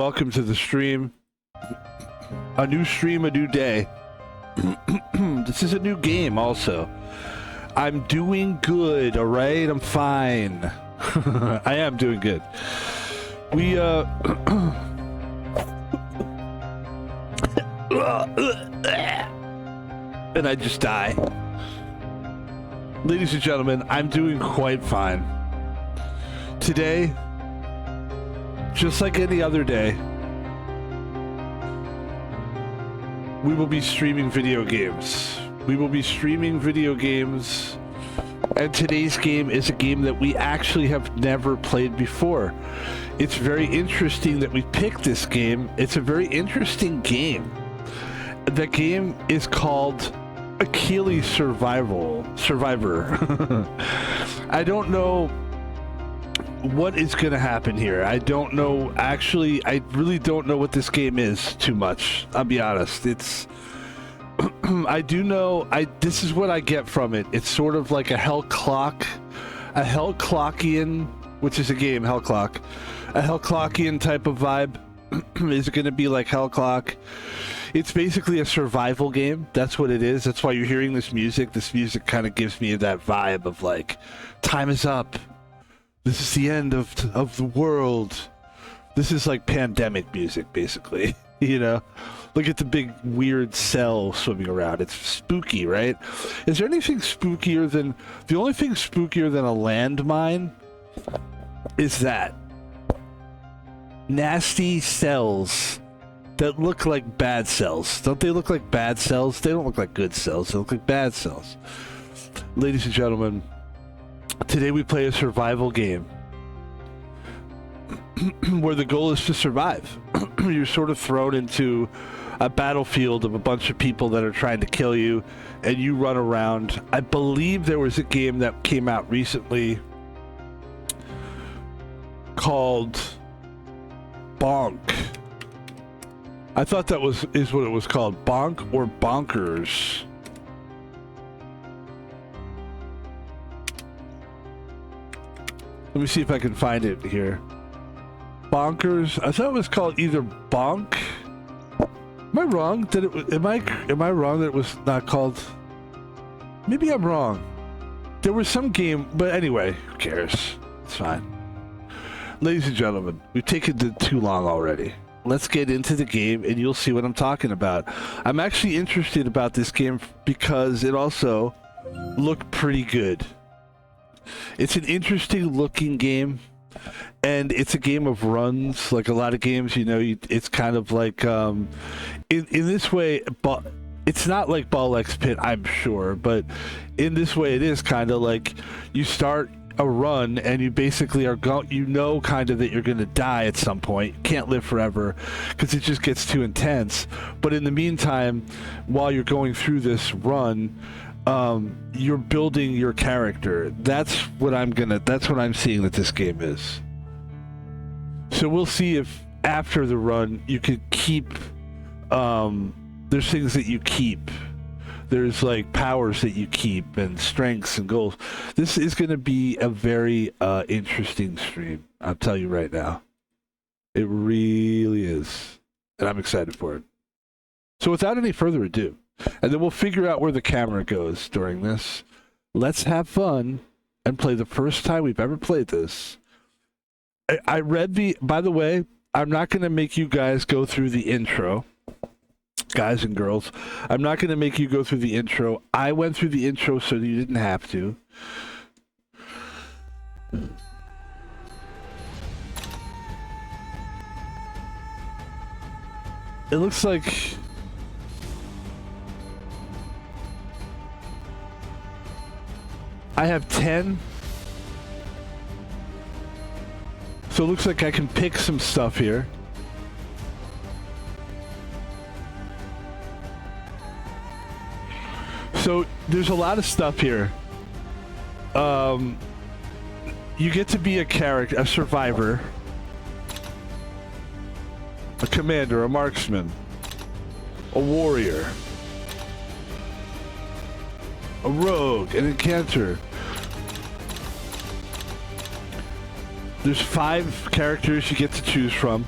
Welcome to the stream. A new stream, a new day. This is a new game also. I'm doing good, alright? I'm fine. I am doing good. We, and I just die. Ladies and gentlemen, I'm doing quite fine. Today, just like any other day, we will be streaming video games. We will be streaming video games, and today's game is a game that we actually have never played before. It's very interesting that we picked this game. It's a very interesting game. The game is called Achilles Survivor. I don't know what is going to happen here. I don't know. Actually, I really don't know what this game is too much. I'll be honest. It's I do know this is what I get from it. It's sort of like a Hellclockian, which is a game, Hellclock. A Hellclockian type of vibe. Is it going to be like Hellclock? It's basically a survival game. That's what it is. That's why you're hearing this music. This music kind of gives me that vibe of like, time is up. This is the end of the world. This is like pandemic music, basically. You know? Look at the big weird cell swimming around. It's spooky, right? Is there anything spookier than... The only thing spookier than a landmine is that. Nasty cells that look like bad cells. Don't they look like bad cells? They don't look like good cells. They look like bad cells. Ladies and gentlemen, today we play a survival game where the goal is to survive. You're sort of thrown into a battlefield of a bunch of people that are trying to kill you, and you run around. I believe there was a game that came out recently called Bonk. I thought that is what it was called. Bonk or Bonkers. Let me see if I can find it here. Bonkers. I thought it was called either Bonk. Am I wrong? Am I wrong that it was not called? Maybe I'm wrong. There was some game, but anyway, who cares? It's fine. Ladies and gentlemen, we've taken too long already. Let's get into the game and you'll see what I'm talking about. I'm actually interested about this game because it also looked pretty good. It's an interesting looking game, and it's a game of runs. Like a lot of games, you know, it's kind of like in this way, but it's not like Ball X Pit, I'm sure, but in this way it is kind of like you start a run and you basically are kind of that you're going to die at some point. You can't live forever because it just gets too intense. But in the meantime, while you're going through this run, you're building your character. That's what I'm seeing that this game is. So we'll see if after the run you could keep, there's things that you keep. There's like powers that you keep and strengths and goals. This is going to be a very interesting stream. I'll tell you right now. It really is. And I'm excited for it. So without any further ado, and then we'll figure out where the camera goes during this. Let's have fun and play the first time we've ever played this. I read by the way, I'm not going to make you guys go through the intro. Guys and girls, I'm not going to make you go through the intro. I went through the intro so you didn't have to. It looks like I have 10. So it looks like I can pick some stuff here. So there's a lot of stuff here. You get to be a character, a survivor, a commander, a marksman, a warrior, a rogue, an enchanter. There's 5 characters you get to choose from.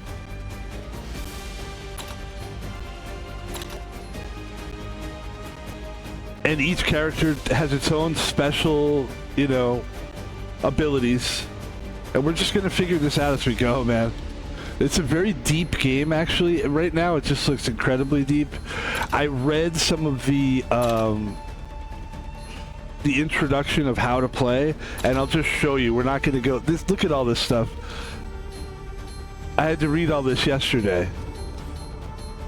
and each character has its own special, you know, abilities. And we're just gonna figure this out as we go, man. It's a very deep game, actually. Right now, it just looks incredibly deep. I read some of the introduction of how to play, and I'll just show you. We're not gonna go. Look at all this stuff. I had to read all this yesterday.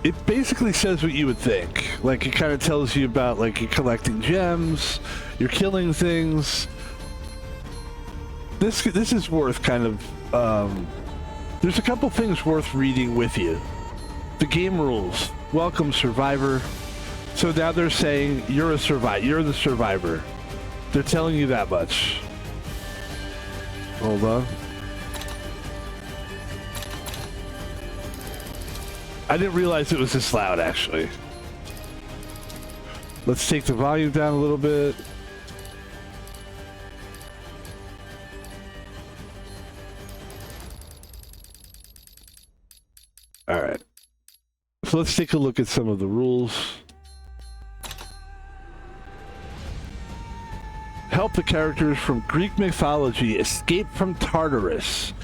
It basically says what you would think. Like, it kind of tells you about, like, you're collecting gems, you're killing things. This is worth kind of, there's a couple things worth reading with you. The game rules. Welcome, survivor. So now they're saying you're a survivor. You're the survivor. They're telling you that much. Hold on. I didn't realize it was this loud, actually. Let's take the volume down a little bit. All right. So let's take a look at some of the rules. Help the characters from Greek mythology escape from Tartarus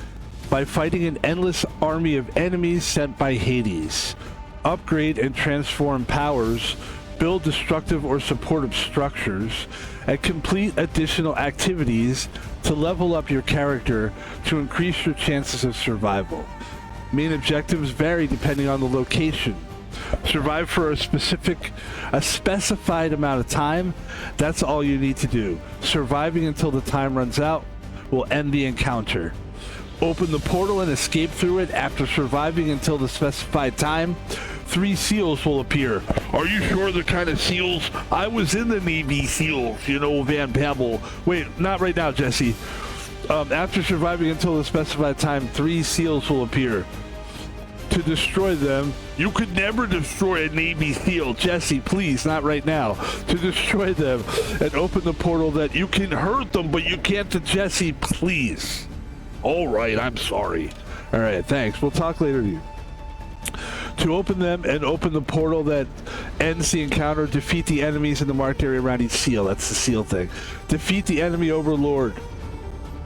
by fighting an endless army of enemies sent by Hades. Upgrade and transform powers, build destructive or supportive structures, and complete additional activities to level up your character to increase your chances of survival. Main objectives vary depending on the location. Survive for a specified amount of time. That's all you need to do. Surviving until the time runs out will end the encounter. Open the portal and escape through it. After surviving until the specified time, 3 seals will appear. Are you sure the kind of seals? I was in the Navy SEALs, you know, Van Pebble. Wait, not right now, Jesse. After surviving until the specified time, 3 seals will appear. To destroy them, you could never destroy a Navy SEAL. Jesse, please, not right now. To destroy them and open the portal that you can hurt them, but you can't to Jesse, please. All right, I'm sorry. All right, thanks. We'll talk later to you. To open them and open the portal that ends the encounter, defeat the enemies in the marked area around each seal. That's the seal thing. Defeat the enemy overlord.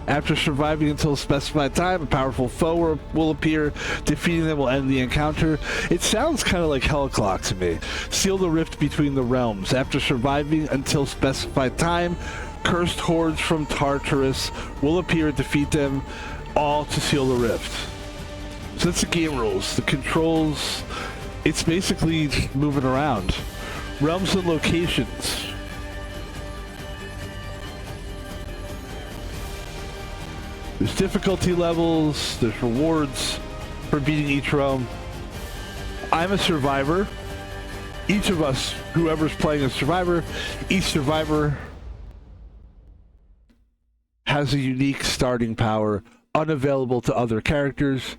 After surviving until a specified time, a powerful foe will appear. Defeating them will end the encounter. It sounds kind of like Hellclock to me. Seal the rift between the realms. After surviving until specified time, cursed hordes from Tartarus will appear. Defeat them all to seal the rift. So that's the game rules. The controls, it's basically moving around. Realms and locations. There's difficulty levels, there's rewards for beating each realm. I'm a survivor. Each of us, whoever's playing a survivor, each survivor has a unique starting power unavailable to other characters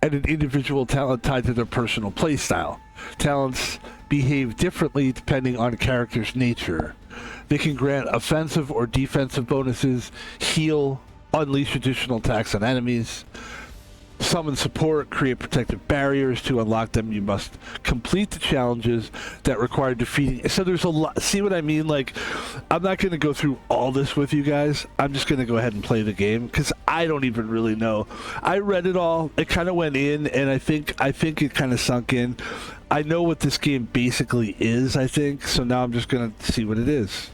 and an individual talent tied to their personal playstyle. Talents behave differently depending on a character's nature. They can grant offensive or defensive bonuses, heal, unleash additional attacks on enemies, summon support, create protective barriers. To unlock them, you must complete the challenges that require defeating. So there's a lot. See what I mean? Like, I'm not going to go through all this with you guys. I'm just going to go ahead and play the game because I don't even really know. I read it all. It kind of went in, and I think it kind of sunk in. I know what this game basically is, I think. So now I'm just going to see what it is.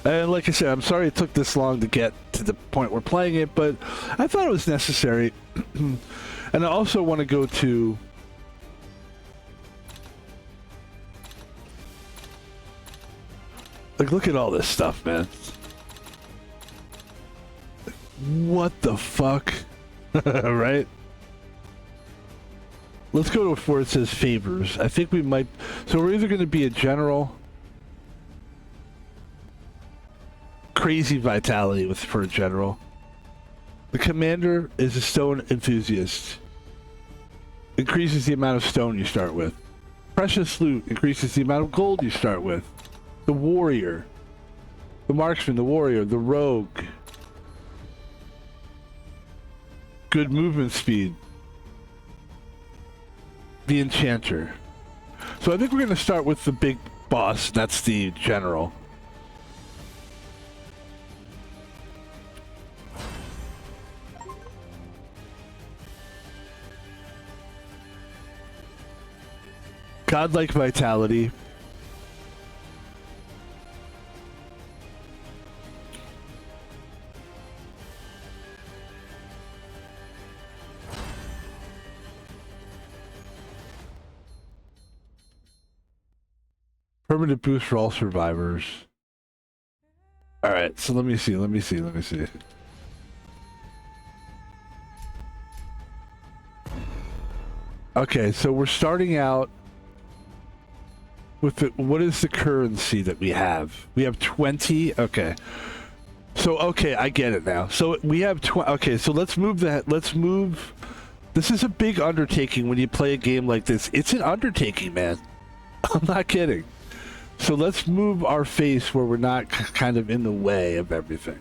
And like I said, I'm sorry it took this long to get to the point we're playing it, but I thought it was necessary. And I also want to go to... Like, look at all this stuff, man. What the fuck? Right? Let's go to where it says favors. I think we might... So we're either going to be a general... Crazy vitality for a general. The commander is a stone enthusiast. Increases the amount of stone you start with. Precious loot increases the amount of gold you start with. The warrior. The marksman, the warrior, the rogue. Good movement speed. The enchanter. So I think we're going to start with the big boss. That's the general. Godlike vitality. Permanent boost for all survivors. All right, so let me see. Okay, so we're starting out with what is the currency that we have? We have 20. Okay. So, okay, I get it now. So we have 20. Okay, so let's move that. Let's move. This is a big undertaking when you play a game like this. It's an undertaking, man. I'm not kidding. So let's move our face where we're not kind of in the way of everything.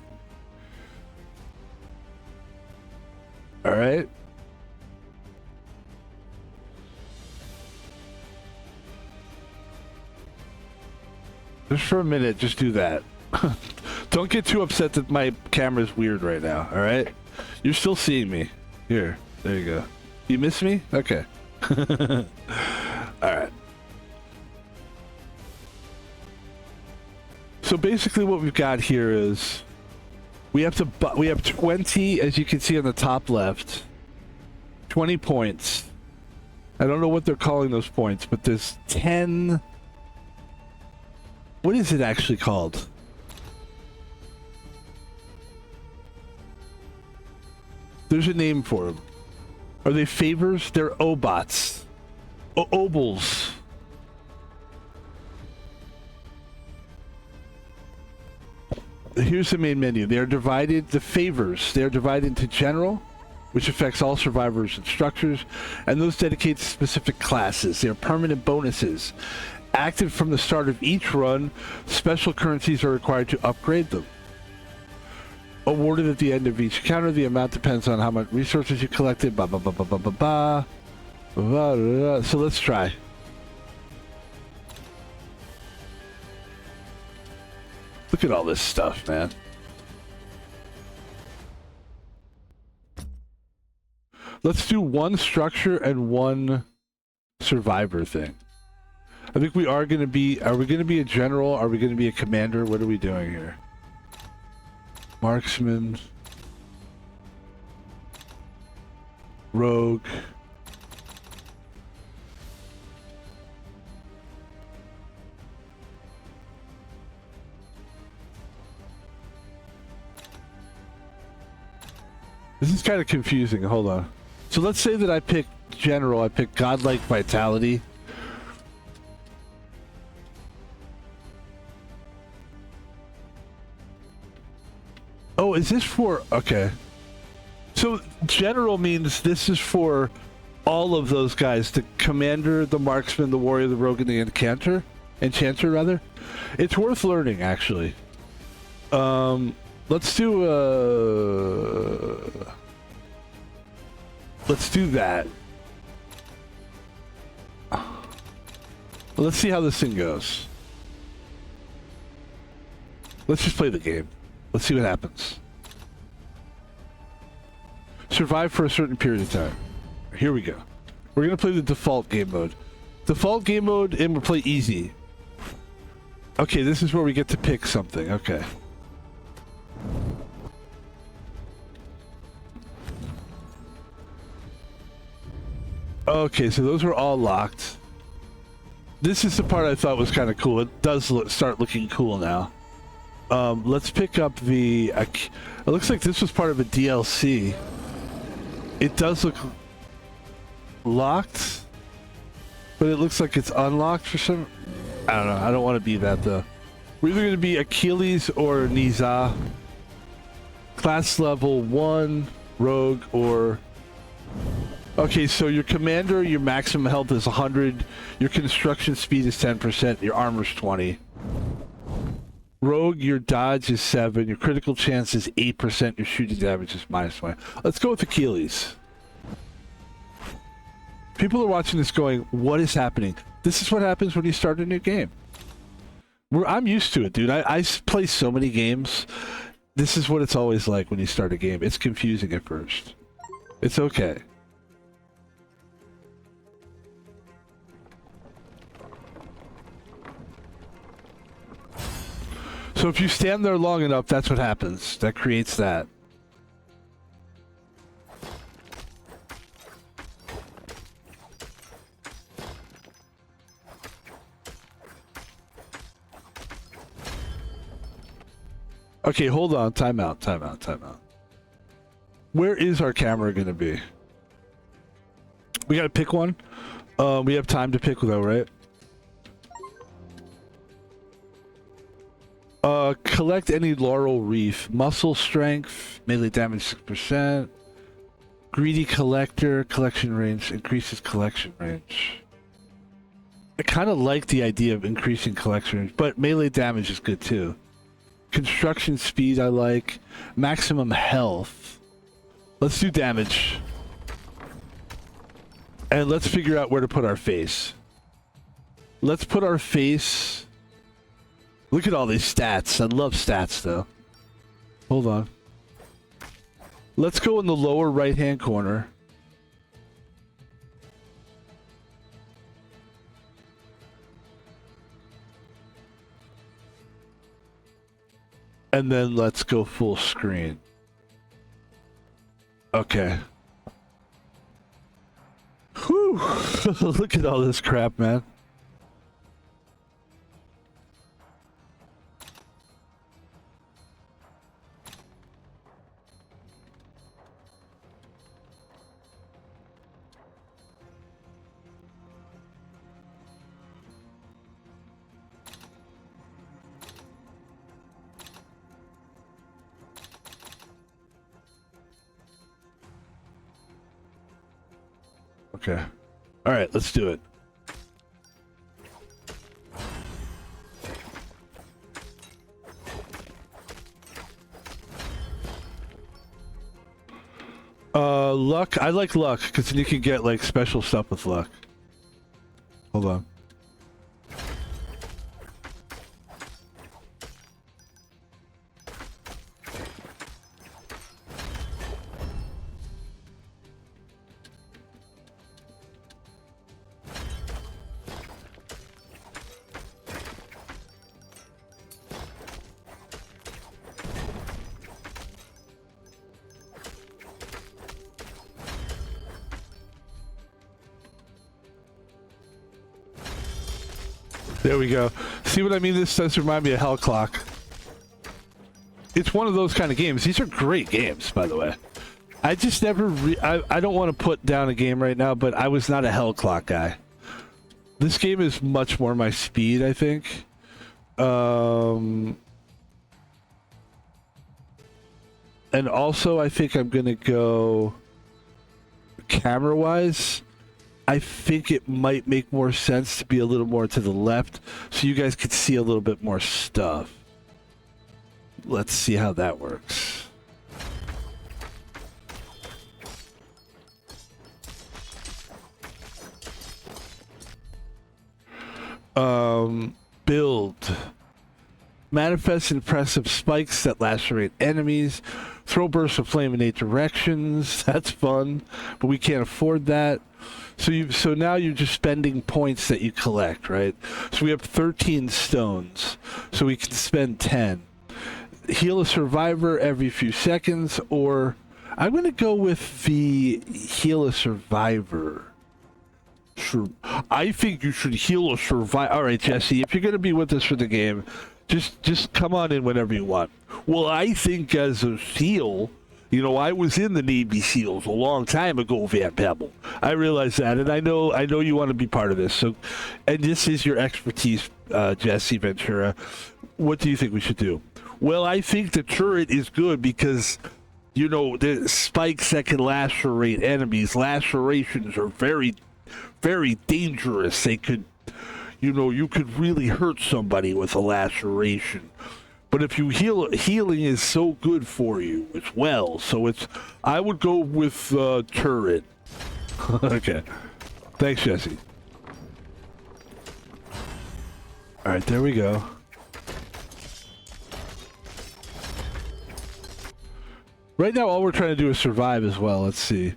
All right. Just for a minute, just do that. Don't get too upset that my camera's weird right now, all right? You're still seeing me. Here, there you go. You miss me? Okay. All right. So basically what we've got here is we have 20, as you can see on the top left, 20 points. I don't know what they're calling those points, but there's 10. What is it actually called? There's a name for them. Are they favors? They're obots. Obols. Here's the main menu. They are divided, the favors, they are divided into general, which affects all survivors and structures, and those dedicated to specific classes. They are permanent bonuses. Active from the start of each run, special currencies are required to upgrade them. Awarded at the end of each encounter, the amount depends on how much resources you collected. Blah, blah, blah, blah, blah, blah, blah. Blah, blah, blah. So let's try. Look at all this stuff, man. Let's do one structure and one survivor thing. I think we are going to be... Are we going to be a general? Are we going to be a commander? What are we doing here? Marksman. Rogue. This is kind of confusing. Hold on. So let's say that I pick general. I pick godlike vitality. Oh, is this for... Okay. So general means this is for all of those guys. The commander, the marksman, the warrior, the rogue, and the enchanter. Enchanter, rather. It's worth learning, actually. Let's do let's do that. Let's see how this thing goes. Let's just play the game. Let's see what happens. Survive for a certain period of time. Here we go. We're gonna play the default game mode. Default game mode, and we'll play easy. Okay, this is where we get to pick something. Okay. Okay, so those are all locked. This is the part I thought was kind of cool. It does start looking cool now. Let's pick up the... It looks like this was part of a DLC. It does look locked, but it looks like it's unlocked for some... I don't know. I don't want to be that, though. We're either going to be Achilles or Niza. Class level 1, rogue, or... Okay, so your commander, your maximum health is 100, your construction speed is 10%, your armor's 20. Rogue, your dodge is 7, your critical chance is 8%, your shooting damage is -20. Let's go with Achilles. People are watching this going, what is happening? This is what happens when you start a new game. I'm used to it, dude. I play so many games. This is what it's always like when you start a game. It's confusing at first. It's okay. So if you stand there long enough, that's what happens. That creates that. Okay, hold on. Time out, time out, time out. Where is our camera going to be? We got to pick one? We have time to pick though, right? Collect any laurel wreath. Muscle strength, melee damage 6%. Greedy collector, collection range, increases collection range. I kind of like the idea of increasing collection range, but melee damage is good too. Construction speed I like. Maximum health. Let's do damage. And let's figure out where to put our face. Let's put our face... Look at all these stats. I love stats though. Hold on. Let's go in the lower right hand corner. And then let's go full screen. Okay. Whew. Look at all this crap, man. Okay. All right, let's do it. Luck. I like luck because then you can get like special stuff with luck. Hold on. There we go. See what I mean? This does remind me of Hell Clock. It's one of those kind of games. These are great games, by the way. I just never... I don't want to put down a game right now, but I was not a Hell Clock guy. This game is much more my speed, I think. And also, I think I'm going to go... Camera-wise... I think it might make more sense to be a little more to the left so you guys could see a little bit more stuff. Let's see how that works. Build. Manifest impressive spikes that lacerate enemies. Throw bursts of flame in 8 directions. That's fun, but we can't afford that. So now you're just spending points that you collect, right? So we have 13 stones, so we can spend 10. Heal a survivor every few seconds, or I'm going to go with the heal a survivor. Sure. I think you should heal a survivor. All right, Jesse, if you're going to be with us for the game, just come on in whenever you want. Well, I think as a SEAL... You know, I was in the Navy SEALs a long time ago, Van Pebble. I realize that, and I know you want to be part of this. So, and this is your expertise, Jesse Ventura. What do you think we should do? Well, I think the turret is good because, you know, the spikes that can lacerate enemies. Lacerations are very, very dangerous. They could, you know, you could really hurt somebody with a laceration. But if you healing is so good for you as well. So I would go with turret. Okay. Thanks, Jesse. All right, there we go. Right now, all we're trying to do is survive as well. Let's see.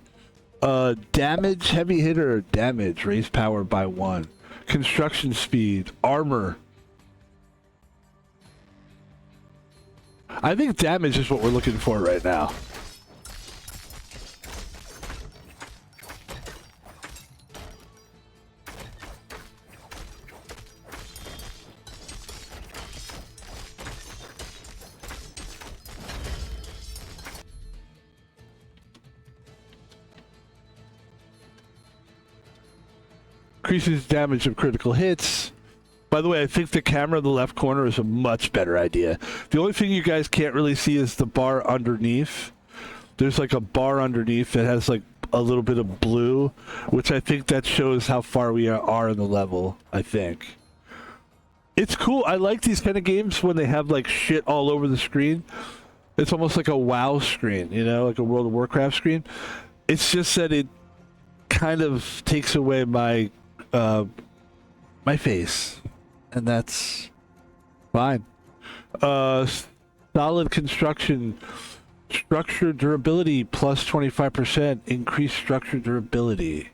Damage, heavy hitter, damage, raise power by 1. Construction speed, armor. I think damage is what we're looking for right now. Increases damage of critical hits. By the way, I think the camera in the left corner is a much better idea. The only thing you guys can't really see is the bar underneath. There's like a bar underneath that has like a little bit of blue, which I think that shows how far we are in the level, I think. It's cool. I like these kind of games when they have like shit all over the screen. It's almost like a WoW screen, you know, like a World of Warcraft screen. It's just that it kind of takes away my my face, and that's fine. Solid construction, structure durability plus 25%, increased structure durability.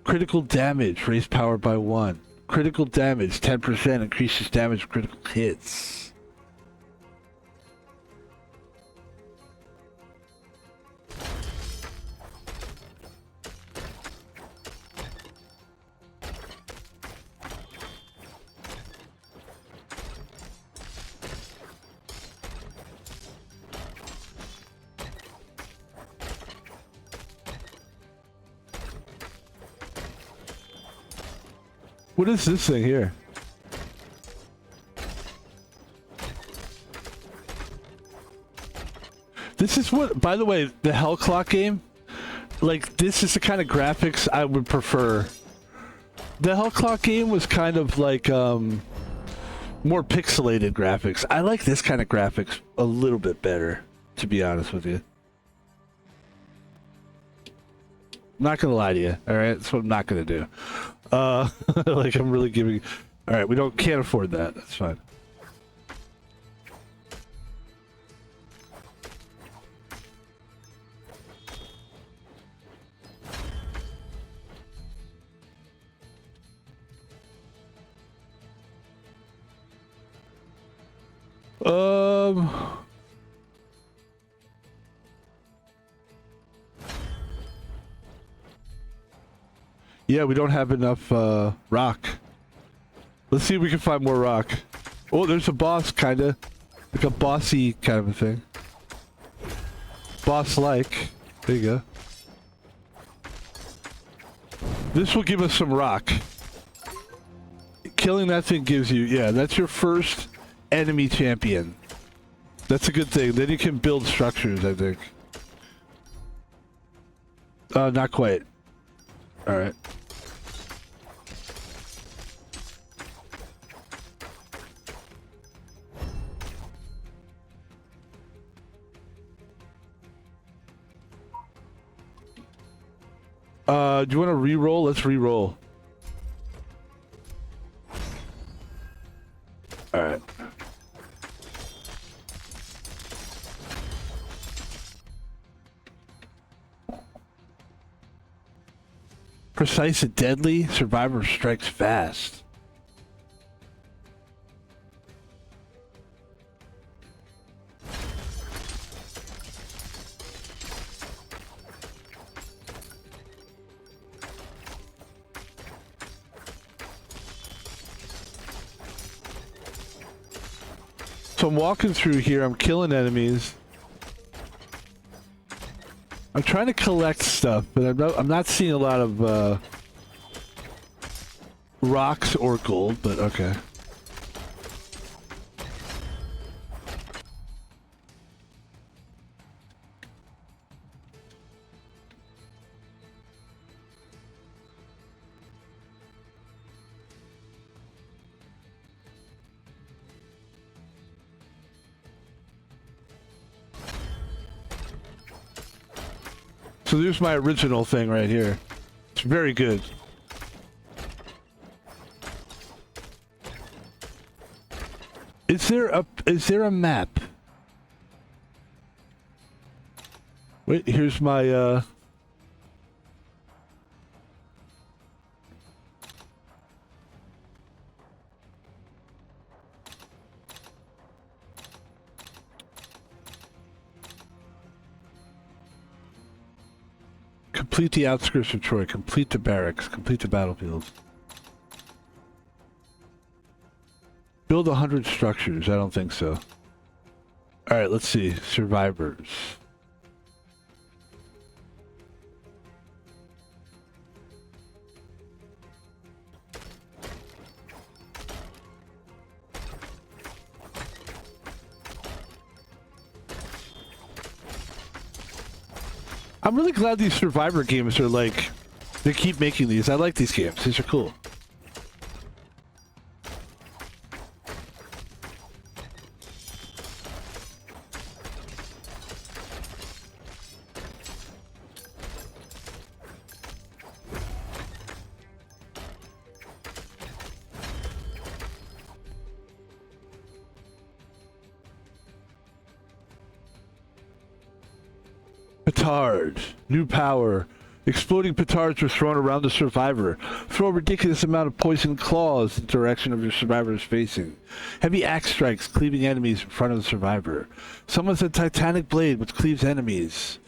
Critical damage, raise power by 1. Critical damage, 10%, increases damage of critical hits. What is this thing here? This is what, by the way, the Hell Clock game, like, this is the kind of graphics I would prefer. The Hell Clock game was kind of like, more pixelated graphics. I like this kind of graphics a little bit better, to be honest with you. I'm not gonna lie to you, alright? That's what I'm not gonna do. Like, I'm really giving... Alright, can't afford that. That's fine. Yeah, we don't have enough, rock. Let's see if we can find more rock. Oh, there's a boss, kinda. Like a bossy kind of a thing. Boss-like. There you go. This will give us some rock. Killing that thing gives you... Yeah, that's your first enemy champion. That's a good thing. Then you can build structures, I think. Not quite. Alright. Do you want to re-roll? Let's re-roll. Alright. Precise and deadly. Survivor strikes fast. So I'm walking through here, I'm killing enemies. I'm trying to collect stuff, but I'm not seeing a lot of rocks or gold, but okay. So there's my original thing right here. It's very good. Is there a map? Wait, here's my Complete the outskirts of Troy. Complete the barracks. Complete the battlefields. Build 100 structures. I don't think so. Alright, let's see. Survivors. I'm really glad these Survivor games are like, they keep making these. I like these games. These are cool. Petard. New power. Exploding petards are thrown around the survivor. Throw a ridiculous amount of poison claws in the direction of your survivor is facing. Heavy axe strikes cleaving enemies in front of the survivor. Summons a titanic blade which cleaves enemies.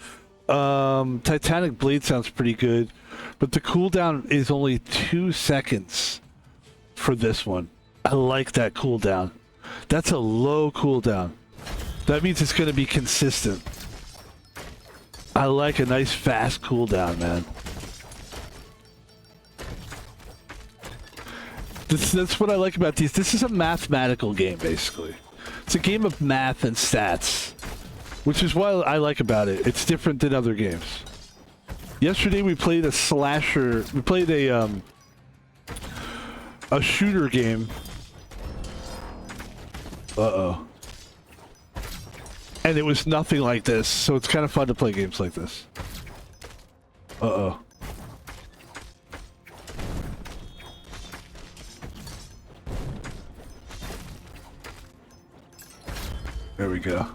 Titanic blade sounds pretty good, but the cooldown is only 2 seconds for this one. I like that cooldown. That's a low cooldown. That means it's going to be consistent. I like a nice fast cooldown, man. That's what I like about these. This is a mathematical game, basically. It's a game of math and stats, which is what I like about it. It's different than other games. Yesterday we played a slasher. We played a shooter game. Uh-oh. And it was nothing like this, so it's kind of fun to play games like this. Uh-oh. There we go.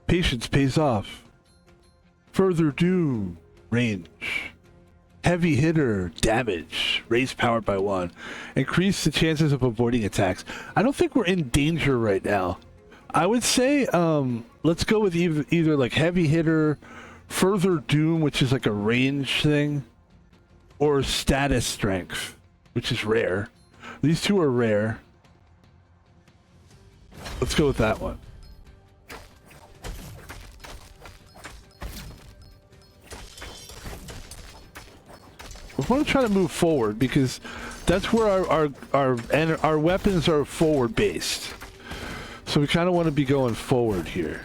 Patience pays off. Further doom. Range. Heavy hitter, damage, raise power by 1. Increase the chances of avoiding attacks. I don't think we're in danger right now. I would say, let's go with either like heavy hitter, further doom, which is like a range thing, or status strength, which is rare. These two are rare. Let's go with that one. We want to try to move forward because that's where our weapons are forward based. So we kind of want to be going forward here.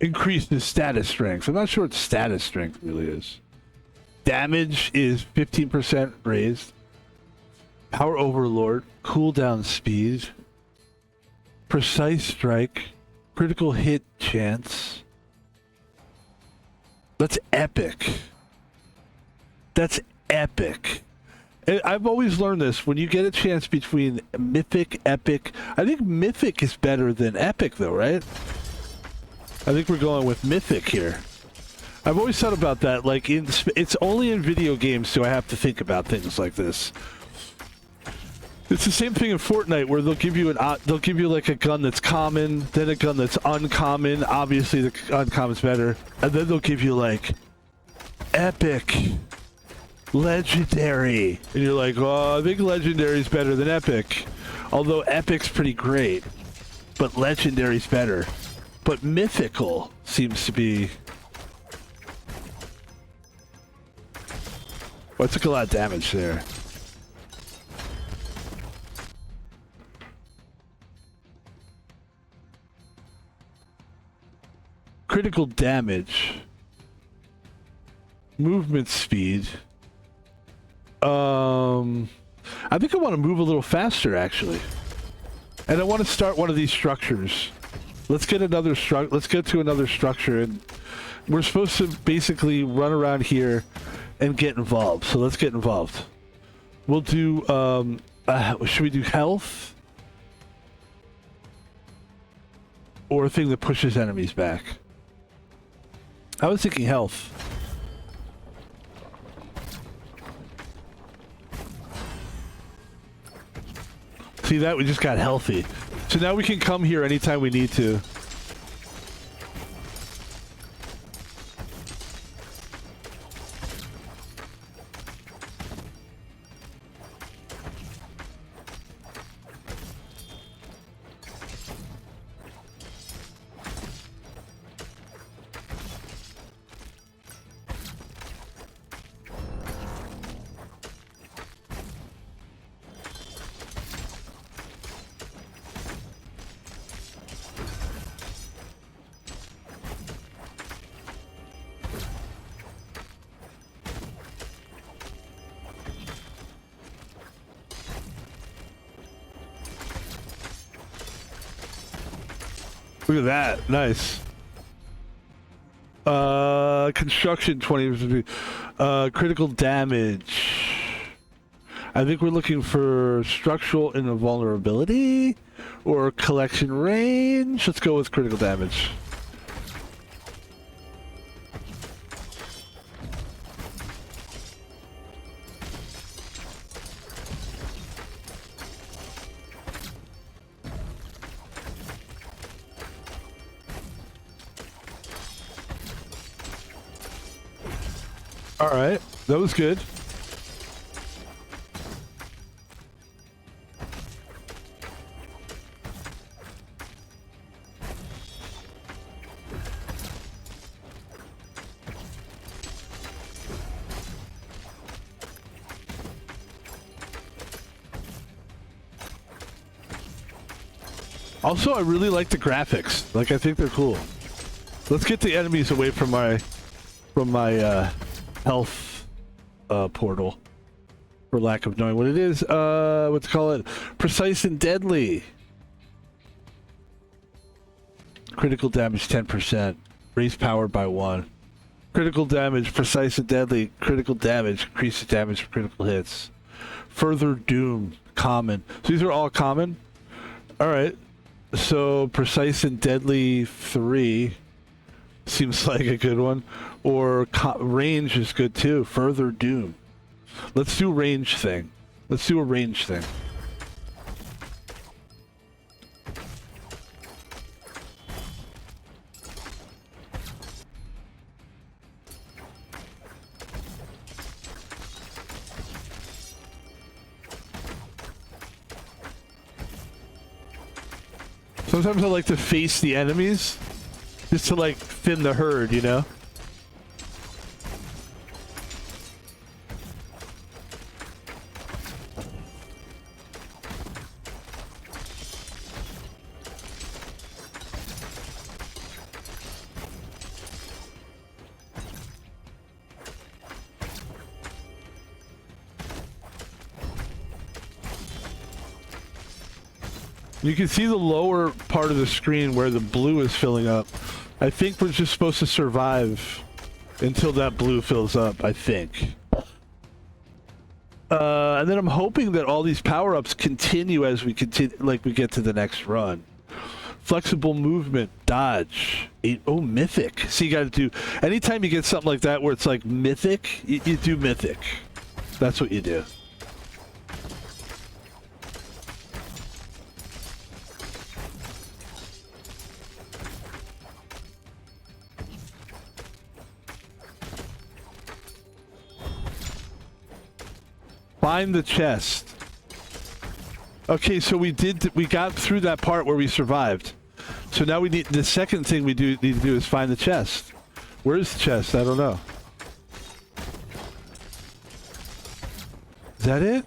Increase the status strength. I'm not sure what status strength really is. Damage is 15% raised. Power overlord. Cooldown speed. Precise strike. Critical hit chance. That's epic. That's epic. I've always learned this. When you get a chance between mythic, epic. I think mythic is better than epic though, right? I think we're going with mythic here. I've always thought about that. Like, it's only in video games do I have to think about things like this. It's the same thing in Fortnite where they'll give you like a gun that's common, then a gun that's uncommon. Obviously, the uncommon's better, and then they'll give you like epic, legendary, and you're like, oh, I think legendary is better than epic. Although epic's pretty great, but legendary's better. But mythical seems to be... Well, it took a lot of damage there. Critical damage. Movement speed. I think I want to move a little faster, actually. And I want to start one of these structures. Let's get another let's get to another structure, and we're supposed to basically run around here and get involved. So let's get involved. We'll do should we do health? Or a thing that pushes enemies back? I was thinking health. See that? We just got healthy. So now we can come here anytime we need to. Look at that. Nice. Construction 20, critical damage. I think we're looking for structural invulnerability or collection range. Let's go with critical damage. All right, that was good. Also, I really like the graphics. Like, I think they're cool. Let's get the enemies away from my health portal, for lack of knowing what it is. Let's call it precise and deadly. Critical damage 10%. Raise power by 1. Critical damage, precise and deadly. Critical damage, increases damage for critical hits. Further doom, common. So these are all common. All right. So precise and deadly 3 seems like a good one. Or range is good too. Further doom. Let's do range thing. Let's do a range thing. Sometimes I like to face the enemies just to like thin the herd, you know? You can see the lower part of the screen where the blue is filling up. I think we're just supposed to survive until that blue fills up, I think. And then I'm hoping that all these power-ups continue as we continue, like we get to the next run. Flexible movement, dodge. Oh, mythic. So you gotta do, anytime you get something like that where it's like mythic, you do mythic. That's what you do. Find the chest. Okay, so we got through that part where we survived. So now we need, the second thing we need to do is find the chest. Where's the chest? I don't know. Is that it?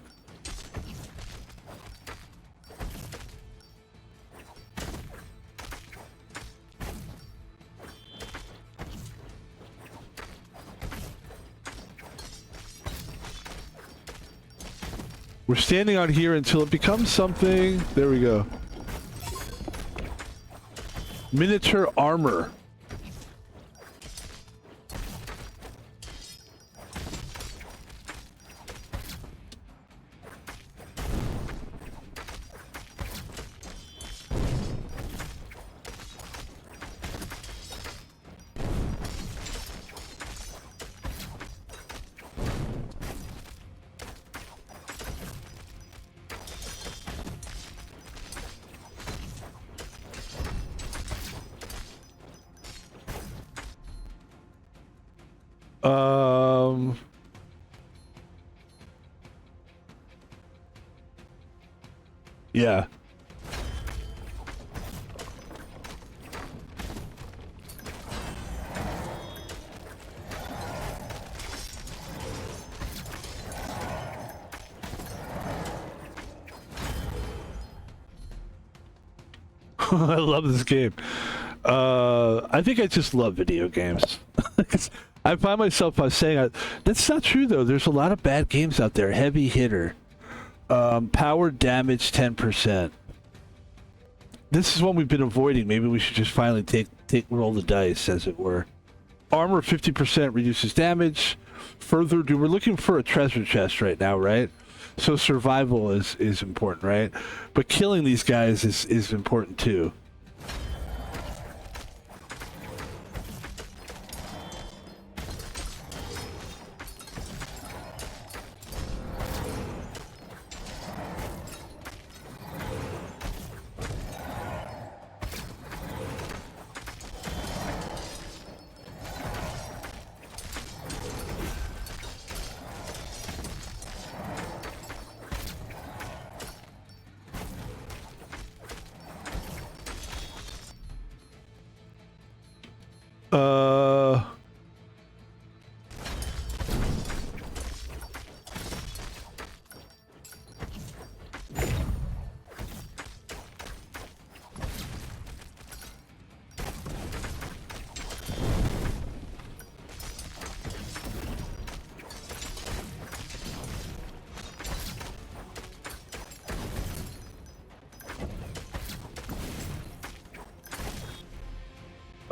We're standing on here until it becomes something. There we go. Miniature armor. Yeah. I love this game. I think I just love video games. I find myself saying, that's not true though. There's a lot of bad games out there. Heavy hitter. Power damage 10%. This is one we've been avoiding. Maybe we should just finally roll the dice, as it were. Armor 50% reduces damage. Further doom. We're looking for a treasure chest right now, right? So survival is important, right? But killing these guys is important too.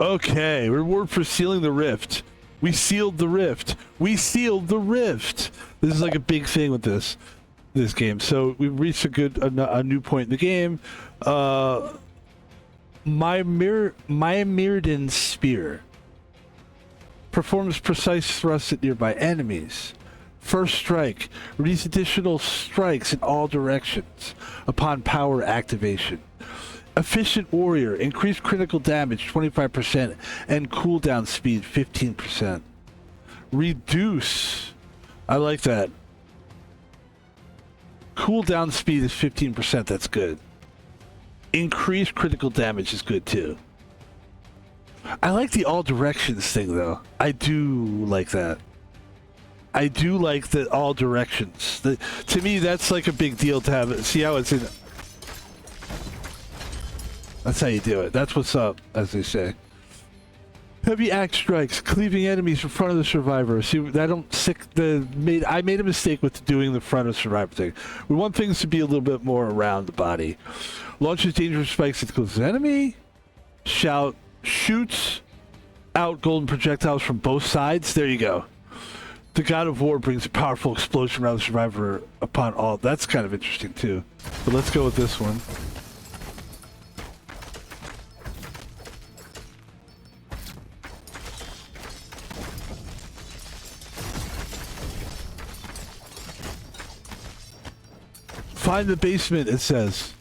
Okay, reward for sealing the rift. We sealed the rift. We sealed the rift. This is like a big thing with this game. So we've reached a new point in the game. My Myrmidon Spear performs precise thrusts at nearby enemies. First strike. Release additional strikes in all directions upon power activation. Efficient Warrior, increased critical damage 25% and cooldown speed 15%. Reduce, I like that. Cooldown speed is 15%, that's good. Increased critical damage is good too. I like the all directions thing though. I do like that. I do like the all directions. To me, that's like a big deal to have it. See how it's in. That's how you do it. That's what's up, as they say. Heavy axe strikes, cleaving enemies in front of the survivor. See, I made a mistake with doing the front of survivor thing. We want things to be a little bit more around the body. Launches dangerous spikes at the closest enemy. Shoots out golden projectiles from both sides. There you go. The God of War brings a powerful explosion around the survivor upon all. That's kind of interesting too. But let's go with this one. Find the basement, it says.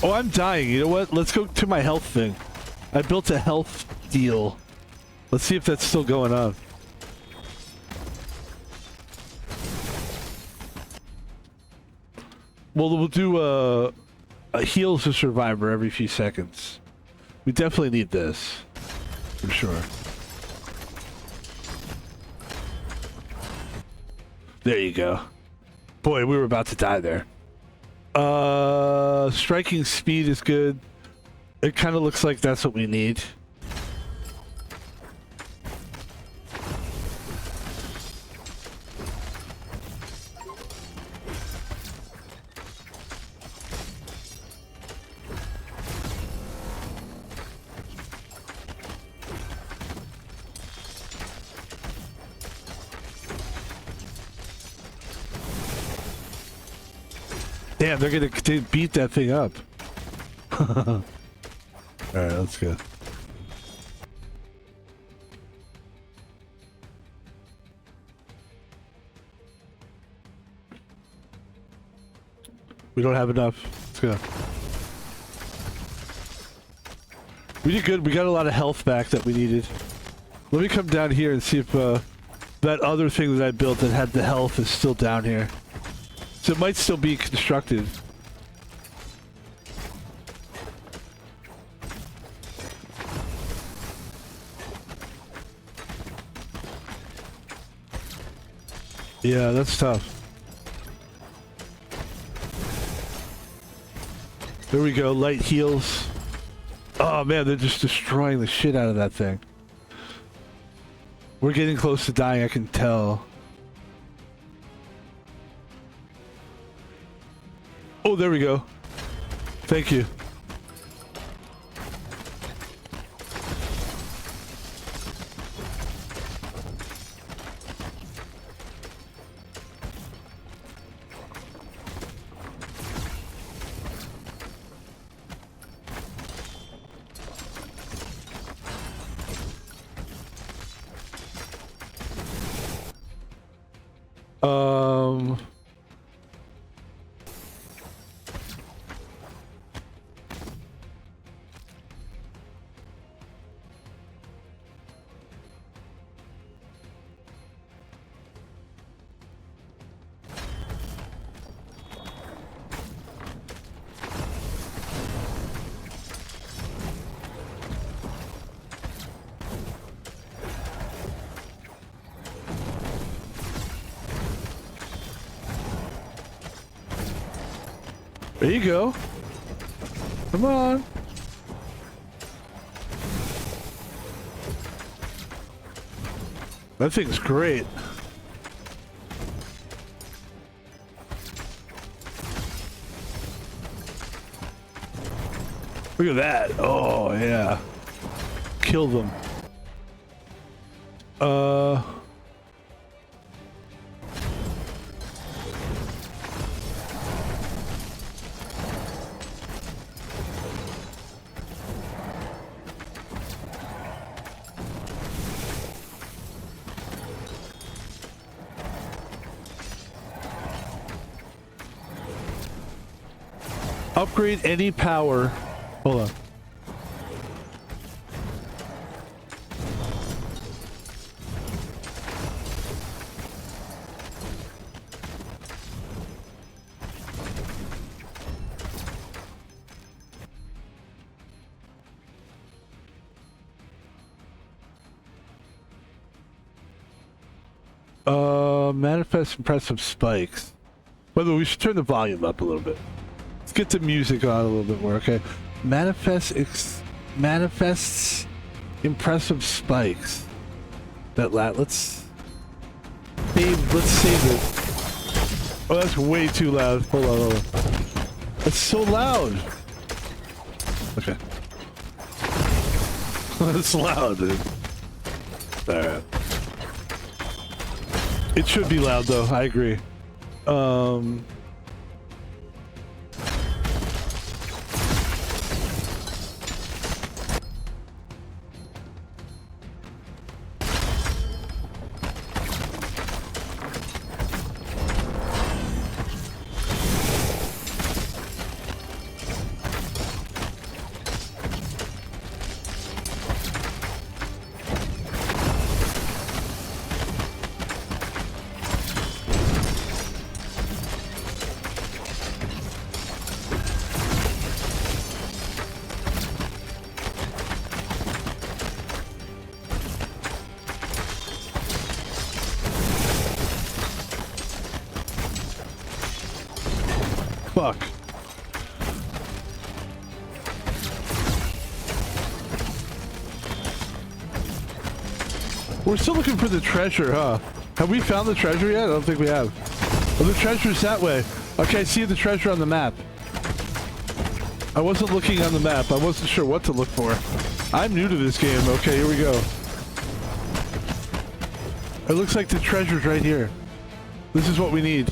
Oh, I'm dying. You know what? Let's go to my health thing. I built a health deal. Let's see if that's still going on. Well, we'll do a heals a survivor every few seconds. We definitely need this, for sure. There you go. Boy, we were about to die there. Striking speed is good. It kind of looks like that's what we need. Damn, they're gonna beat that thing up. Alright, let's go. We don't have enough. Let's go. We did good. We got a lot of health back that we needed. Let me come down here and see if that other thing that I built that had the health is still down here. So it might still be constructed. Yeah, that's tough. There we go, light heals. Oh man, they're just destroying the shit out of that thing. We're getting close to dying, I can tell. Oh, there we go. Thank you. There you go. Come on. That thing's great. Look at that. Oh, yeah. Kill them. Upgrade any power. Hold on. Manifest impressive spikes. By the way, we should turn the volume up a little bit. Let's get the music on a little bit more, okay? Manifests impressive spikes. Let's save it. Oh, that's way too loud. Hold on. It's so loud. Okay. It's loud, dude. Alright. It should be loud though, I agree. fuck? We're still looking for the treasure, huh? Have we found the treasure yet? I don't think we have. Oh, the treasure's that way. Okay, I see the treasure on the map. I wasn't looking on the map. I wasn't sure what to look for. I'm new to this game. Okay, here we go. It looks like the treasure's right here. This is what we need.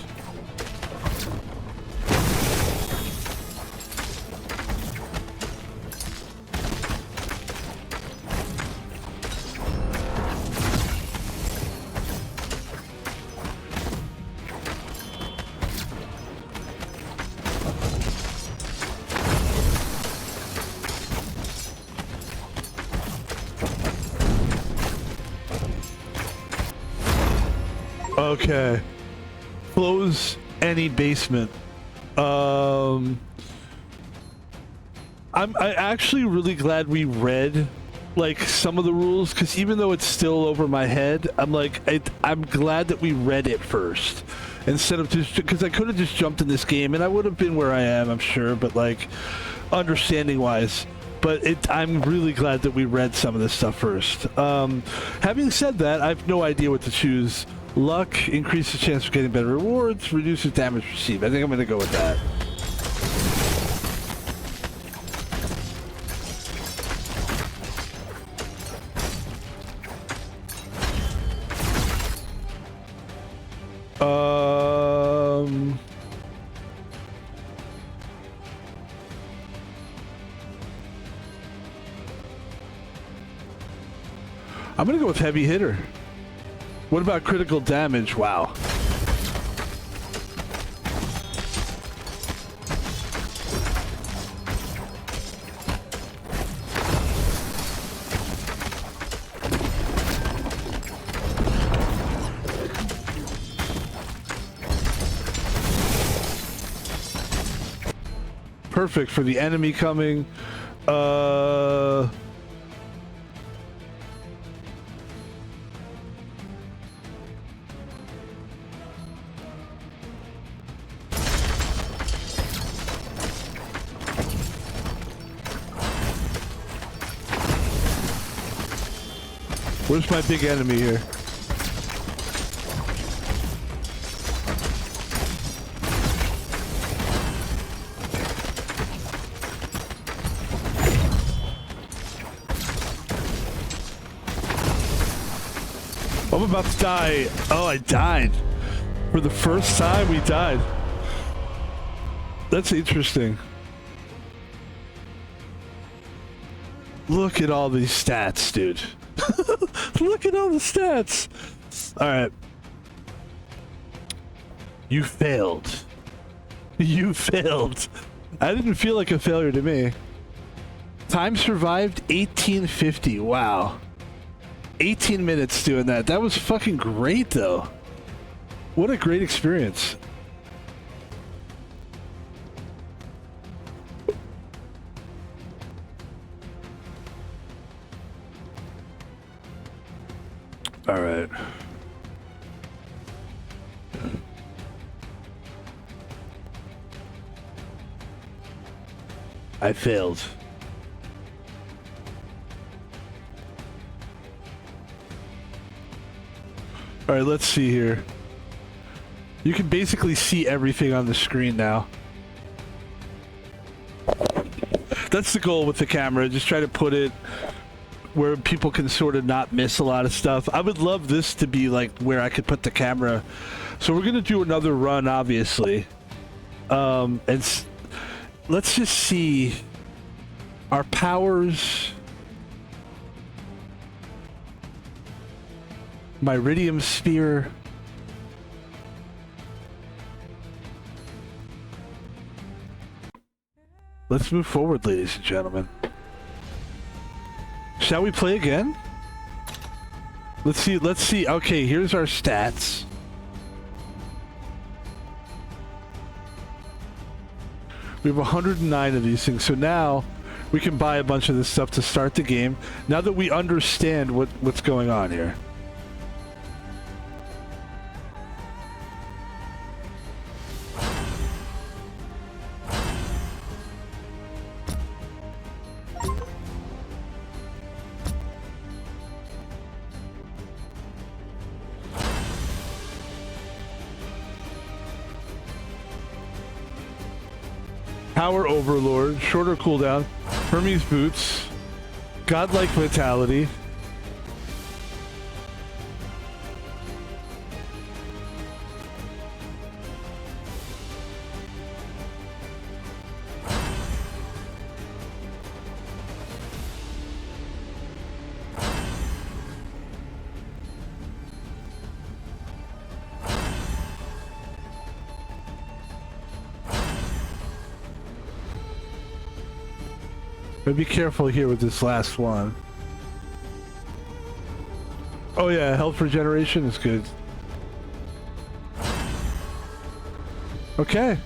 Okay. Close any basement. I'm actually really glad we read like some of the rules, because even though it's still over my head, I'm like I'm glad that we read it first instead of just, because I could have just jumped in this game and I would have been where I am, I'm sure, but like understanding wise. But I'm really glad that we read some of this stuff first. Having said that, I have no idea what to choose. Luck increases chance of getting better rewards, reduces damage received. I think I'm going to go with that. I'm going to go with heavy hitter. What about critical damage? Wow. Perfect for the enemy coming. Where's my big enemy here? I'm about to die. Oh, I died. For the first time, we died. That's interesting. Look at all these stats, dude. Look at all the stats. All right. You failed. You failed. I didn't feel like a failure to me. Time survived 1850. Wow. 18 minutes doing that. That was fucking great, though. What a great experience. All right. I failed. All right, let's see here. You can basically see everything on the screen now. That's the goal with the camera. Just try to put it where people can sort of not miss a lot of stuff. I would love this to be like where I could put the camera. So we're gonna do another run, obviously. And let's just see our powers. My Iridium Spear. Let's move forward, ladies and gentlemen. Shall we play again? Let's see. Okay, here's our stats. We have 109 of these things, so now we can buy a bunch of this stuff to start the game. Now that we understand what's going on here. Power Overlord, shorter cooldown, Hermes Boots, Godlike Vitality. But be careful here with this last one. Oh yeah, health regeneration is good. Okay.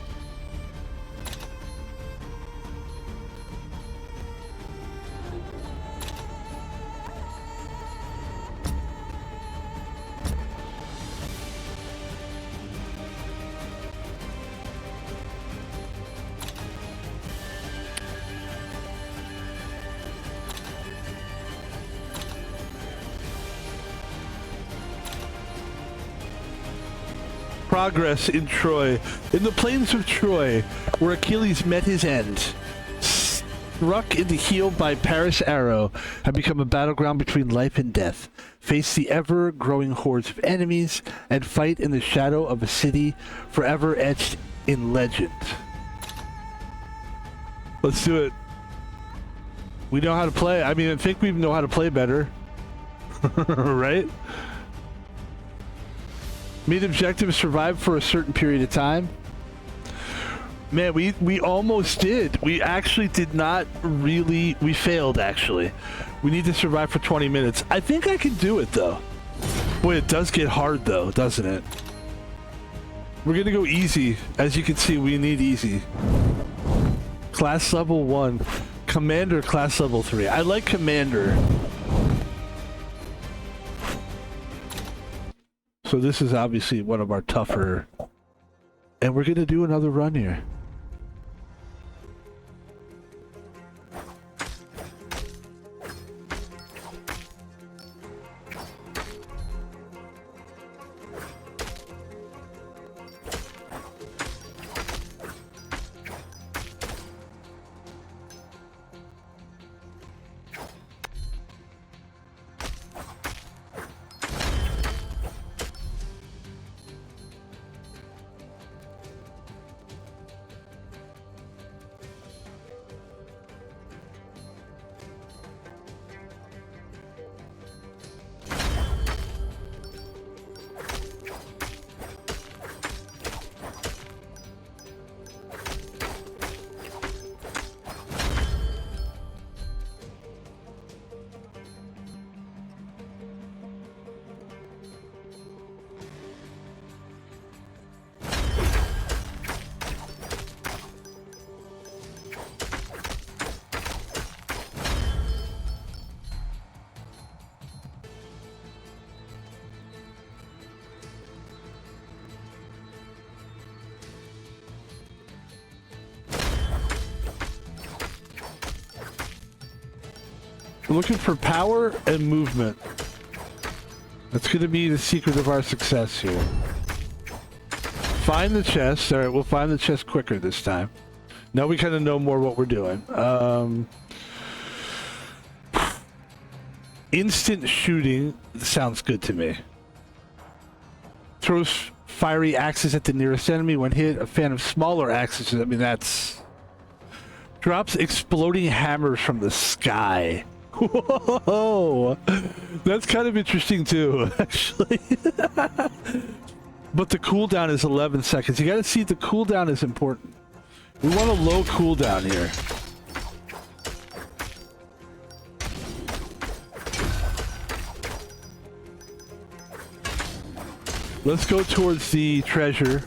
Progress in Troy. In the plains of Troy, where Achilles met his end, struck in the heel by Paris' arrow, had become a battleground between life and death. Face the ever-growing hordes of enemies, and fight in the shadow of a city forever etched in legend. Let's do it. We know how to play. I mean, I think we know how to play better. Right? Meet objective, survive for a certain period of time. Man, we almost did. We actually did not really... We failed, actually. We need to survive for 20 minutes. I think I can do it, though. Boy, it does get hard, though, doesn't it? We're gonna go easy. As you can see, we need easy. Class level 1. Commander, class level 3. I like Commander. So this is obviously one of our tougher, and we're gonna do another run here. We're looking for power and movement. That's going to be the secret of our success here. Find the chest. All right, we'll find the chest quicker this time. Now we kind of know more what we're doing. Instant shooting sounds good to me. Throws fiery axes at the nearest enemy. When hit, a fan of smaller axes. I mean, that's... Drops exploding hammers from the sky. Whoa! That's kind of interesting too, actually. But the cooldown is 11 seconds. You gotta see the cooldown is important. We want a low cooldown here. Let's go towards the treasure.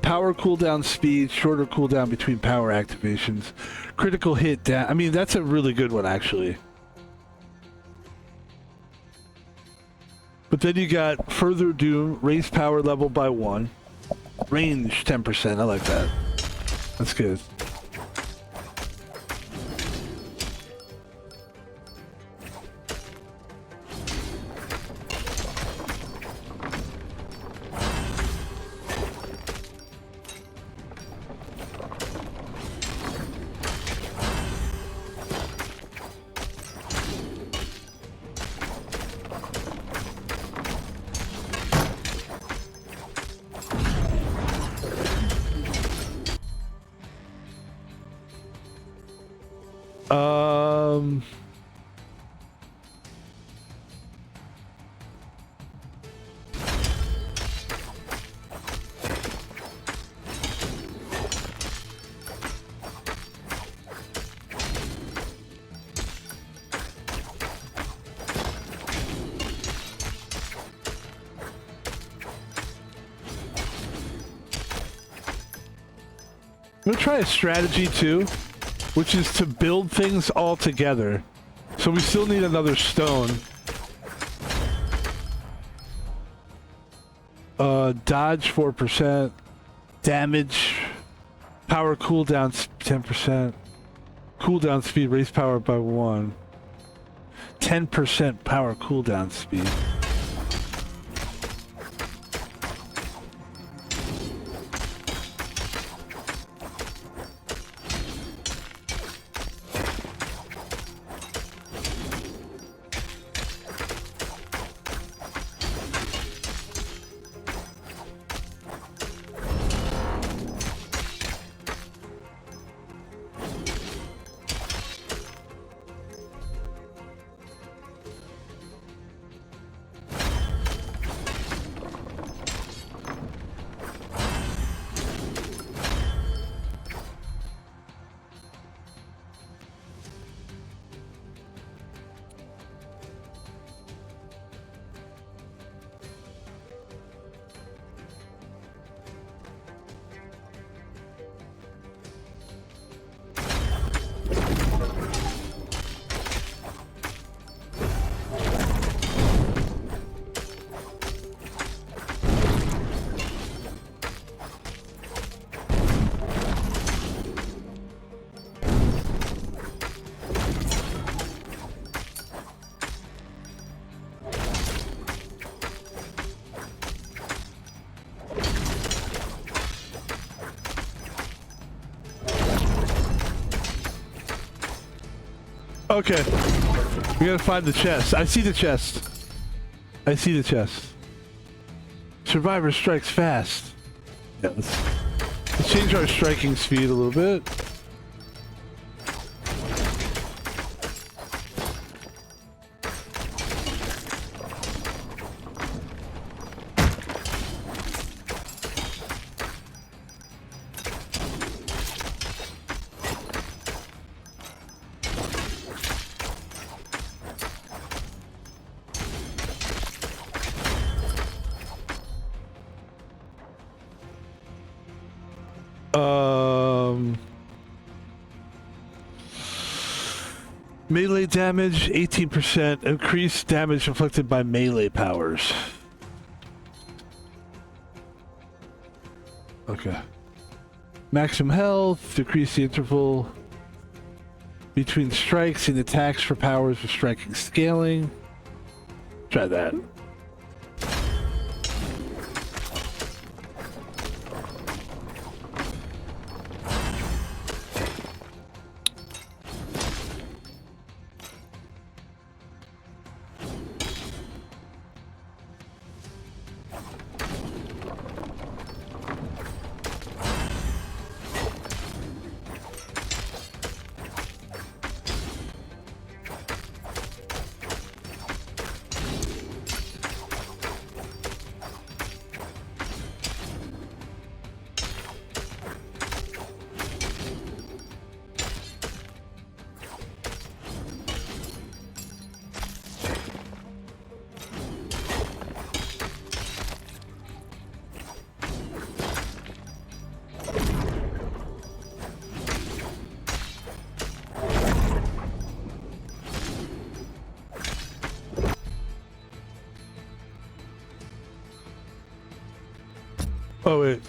Power cooldown speed, shorter cooldown between power activations, critical hit down. I mean, that's a really good one, actually. But then you got further doom, raise power level by 1, range 10%. I like that. That's good. I'm gonna try a strategy too, which is to build things all together. So we still need another stone. Dodge 4%, damage, power cooldown 10%, cooldown speed raise power by 1, 10% power cooldown speed. Okay. We gotta find the chest. I see the chest. I see the chest. Survivor strikes fast. Yeah, let's change our striking speed a little bit. Melee damage, 18%. Increased damage inflicted by melee powers. Okay. Maximum health, decrease the interval between strikes and attacks for powers with striking scaling. Try that. Oh, wait.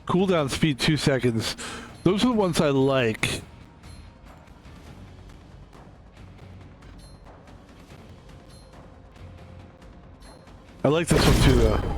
Cooldown speed 2 seconds. Those are the ones I like. I like this one too, though.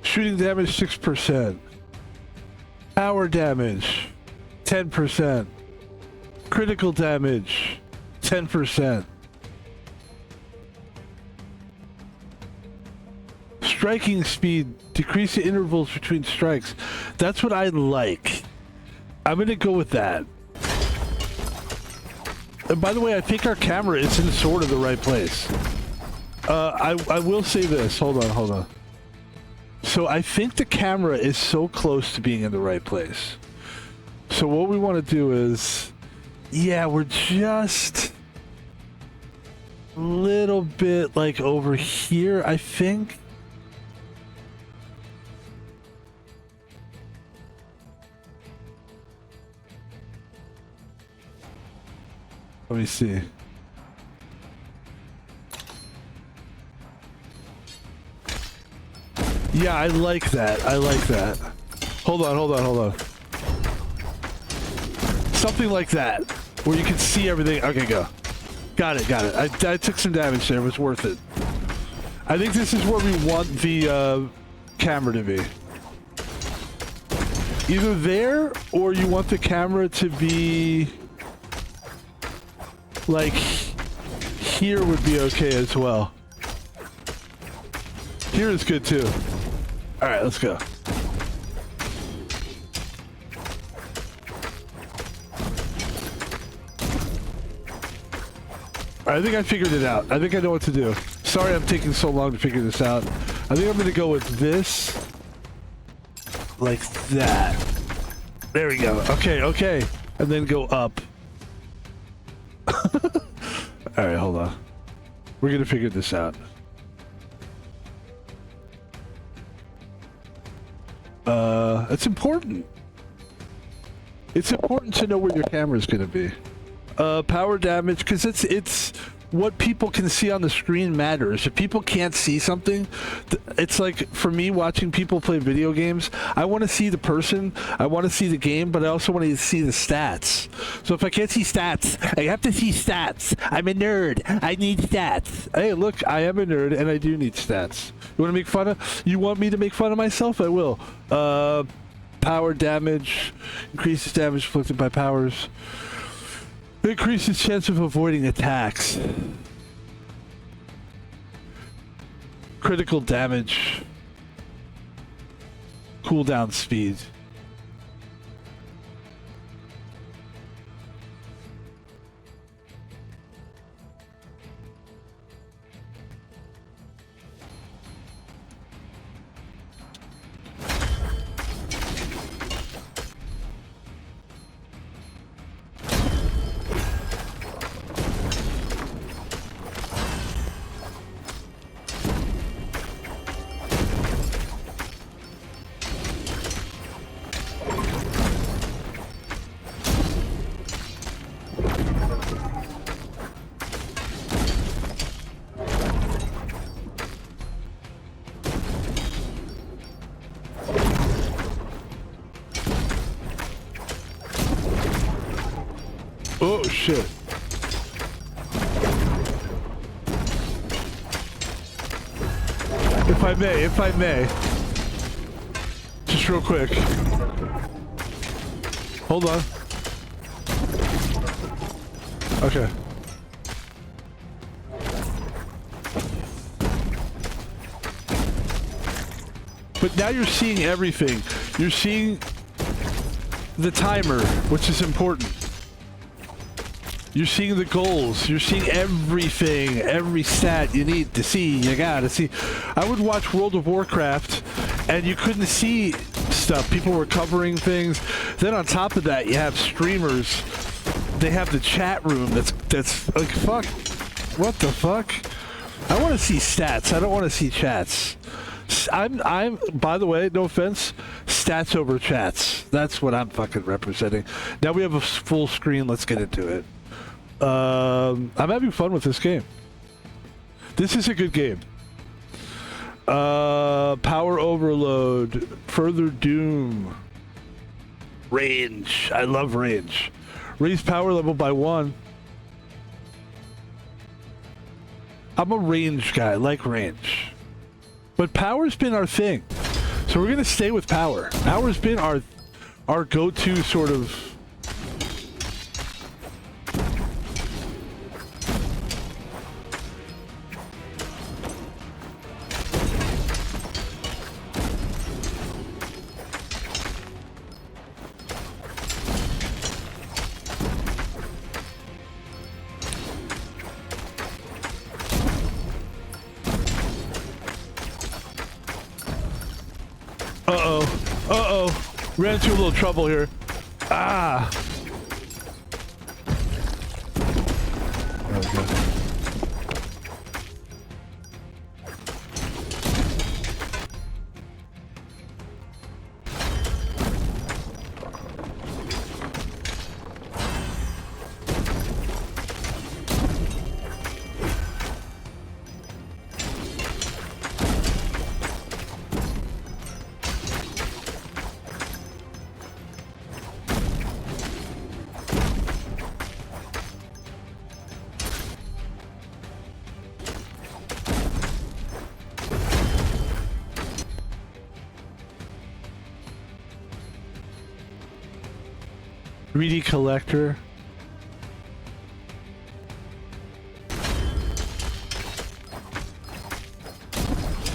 Shooting damage 6%. Power damage 10%. Critical damage 10%. Striking speed, decrease the intervals between strikes. That's what I like. I'm gonna go with that. And by the way, I think our camera is in sort of the right place. I will say this. Hold on. So I think the camera is so close to being in the right place. So what we want to do is, yeah, we're just a little bit like over here, I think. Let me see. Yeah, I like that. I like that. Hold on. Something like that, where you can see everything. Okay, go. Got it. I took some damage there. It was worth it. I think this is where we want the camera to be. Either there, or you want the camera to be like here would be okay as well. Here is good too. All right, let's go. I think I figured it out. I think I know what to do. Sorry I'm taking so long to figure this out. I think I'm going to go with this. Like that. There we go. Okay. And then go up. Alright, hold on. We're going to figure this out. It's important. It's important to know where your camera is going to be. Power damage, because it's what people can see on the screen matters. If people can't see something, it's like for me watching people play video games, I want to see the person, I want to see the game, but I also want to see the stats. So if I can't see stats, I have to see stats. I'm a nerd. I need stats. Hey, look, I am a nerd and I do need stats. You want to make fun of? You want me to make fun of myself? I will. Power damage increases damage inflicted by powers. Increases chance of avoiding attacks. Critical damage. Cooldown speed. Oh shit. If I may. Just real quick. Hold on. Okay. But now you're seeing everything. You're seeing the timer, which is important. You're seeing the goals. You're seeing everything, every stat you need to see. You gotta see. I would watch World of Warcraft, and you couldn't see stuff. People were covering things. Then on top of that, you have streamers. They have the chat room. That's like fuck. What the fuck? I want to see stats. I don't want to see chats. I'm. By the way, no offense. Stats over chats. That's what I'm fucking representing. Now we have a full screen. Let's get into it. I'm having fun with this game. This is a good game. Power overload, further doom, range. I love range. Raise power level by 1. I'm a range guy. I like range, but power's been our thing, so we're gonna stay with power. Power's been our go-to sort of. Ran into a little trouble here. Ah! Okay. Greedy collector.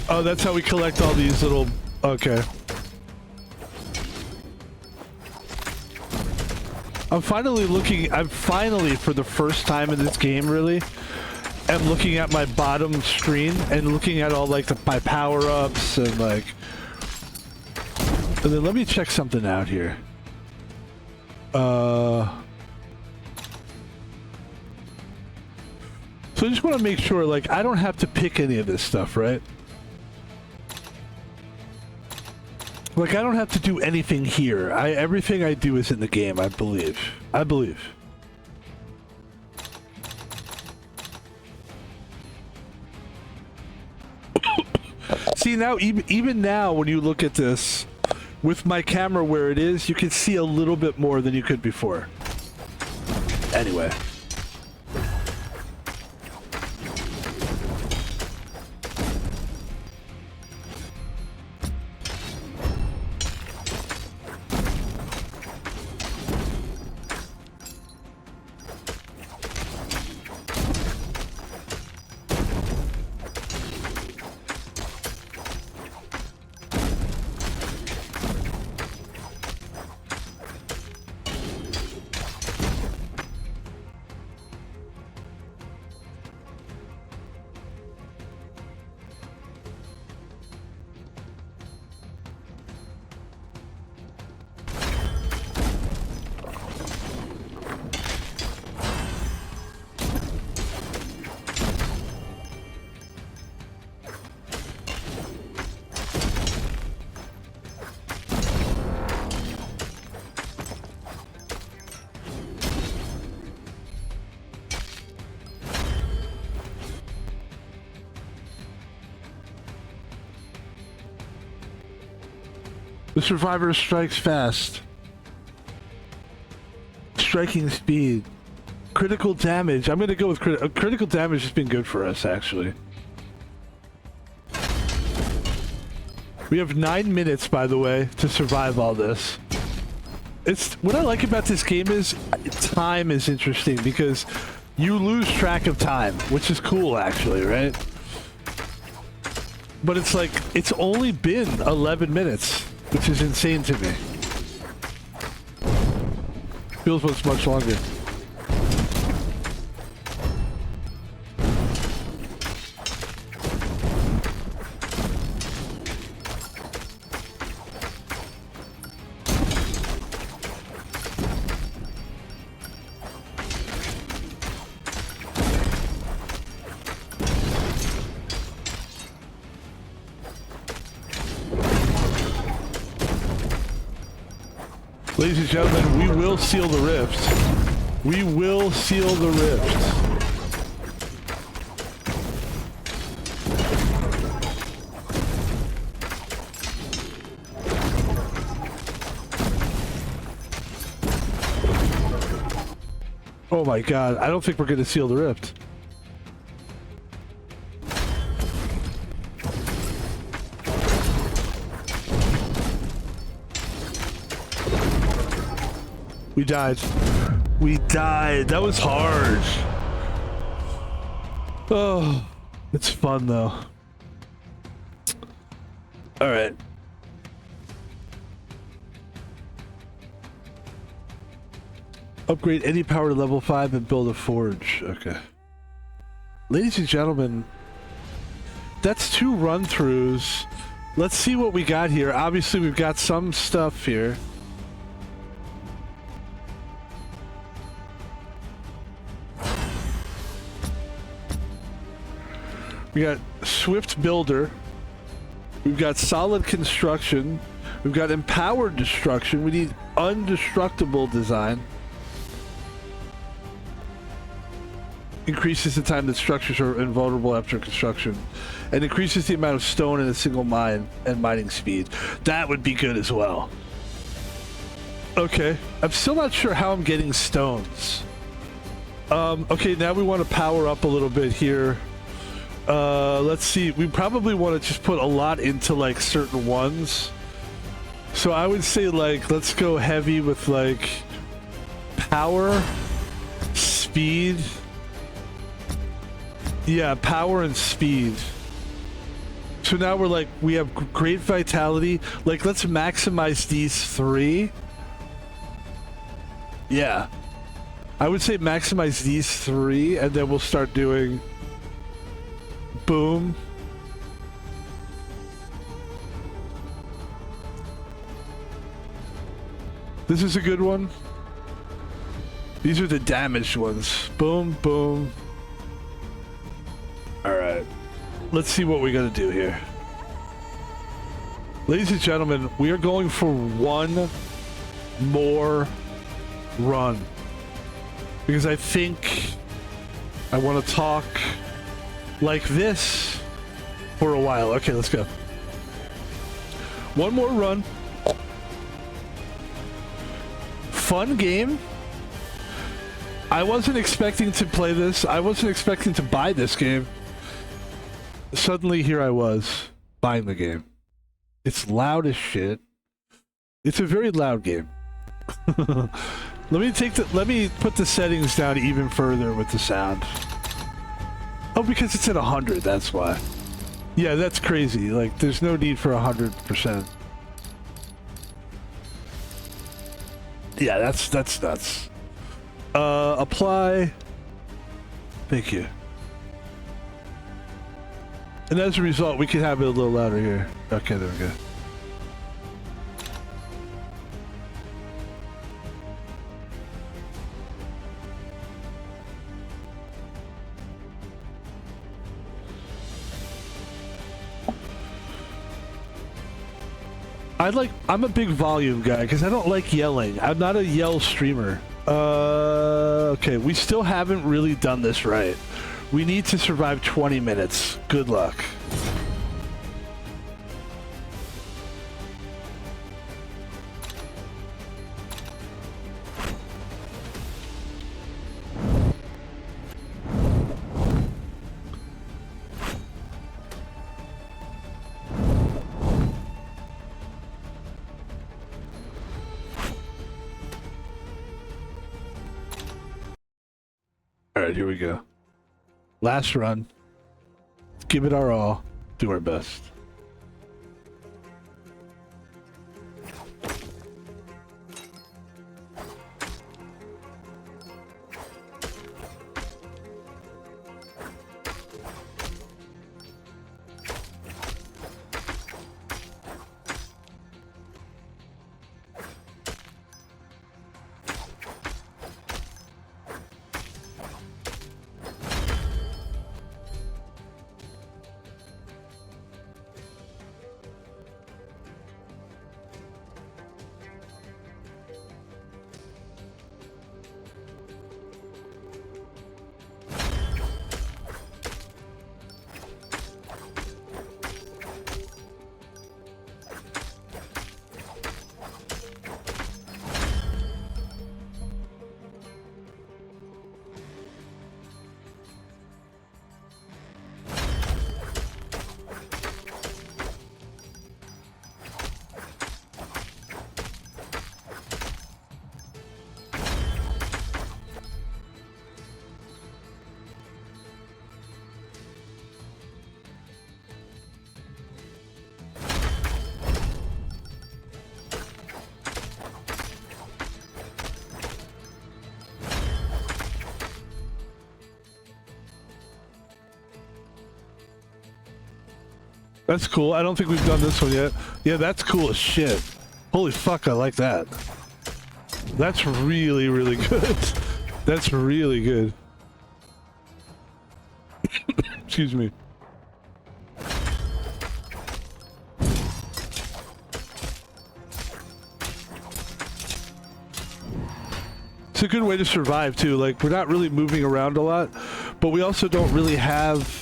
Oh, that's how we collect all these little... Okay. I'm finally, for the first time in this game, really, am looking at my bottom screen and looking at all, like, my power-ups and, like... And then let me check something out here. So I just want to make sure, like, I don't have to pick any of this stuff, right? Like, I don't have to do anything here. Everything I do is in the game, I believe. I believe. See, now, even now, when you look at this, with my camera where it is, you can see a little bit more than you could before. Anyway. The survivor strikes fast. Striking speed. Critical damage. I'm gonna go with critical damage has been good for us, actually. We have 9 minutes, by the way, to survive all this. What I like about this game is time is interesting because you lose track of time, which is cool, actually, right? But it's like, it's only been 11 minutes. Which is insane to me. Feels much longer. Ladies and gentlemen, we will seal the rift. We will seal the rift. Oh my god, I don't think we're going to seal the rift. We died. We died. That was hard. Oh, it's fun though. All right. Upgrade any power to level 5 and build a forge. Okay. Ladies and gentlemen, that's 2 run-throughs. Let's see what we got here. Obviously, we've got some stuff here. We got Swift Builder. We've got Solid Construction. We've got Empowered Destruction. We need Undestructible Design. Increases the time that structures are invulnerable after construction. And increases the amount of stone in a single mine and mining speed. That would be good as well. Okay. I'm still not sure how I'm getting stones. Okay, now we want to power up a little bit here. Let's see. We probably want to just put a lot into like certain ones. So I would say like, let's go heavy with like power, speed. Yeah, power and speed. So now we're like, we have great vitality. Like, let's maximize these 3. Yeah. I would say maximize these 3 and then we'll start doing boom. This is a good one. These are the damaged ones. Boom, boom. Alright. Let's see what we gotta do here. Ladies and gentlemen, we are going for one more run. Because I think I want to talk like this for a while. Okay, let's go. One more run. Fun game. I wasn't expecting to play this. I wasn't expecting to buy this game. Suddenly here I was buying the game. It's loud as shit. It's a very loud game. Let me put the settings down even further with the sound. Oh, because it's at 100, that's why. Yeah, that's crazy. Like, there's no need for 100%. Yeah, that's nuts. Apply. Thank you. And as a result, we can have it a little louder here. Okay, there we go. I'm a big volume guy because I don't like yelling. I'm not a yell streamer. Okay, we still haven't really done this right. We need to survive 20 minutes. Good luck. All right, here we go. Last run. Let's give it our all. Do our best. That's cool. I don't think we've done this one yet. Yeah, that's cool as shit. Holy fuck, I like that. That's really, really good. That's really good. Excuse me. It's a good way to survive too. Like, we're not really moving around a lot, but we also don't really have...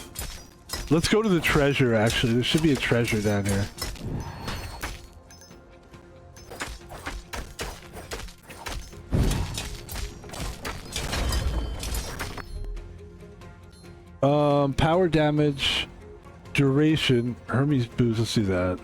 Let's go to the treasure, actually. There should be a treasure down here. Power damage, duration, Hermes boost. Let's see that.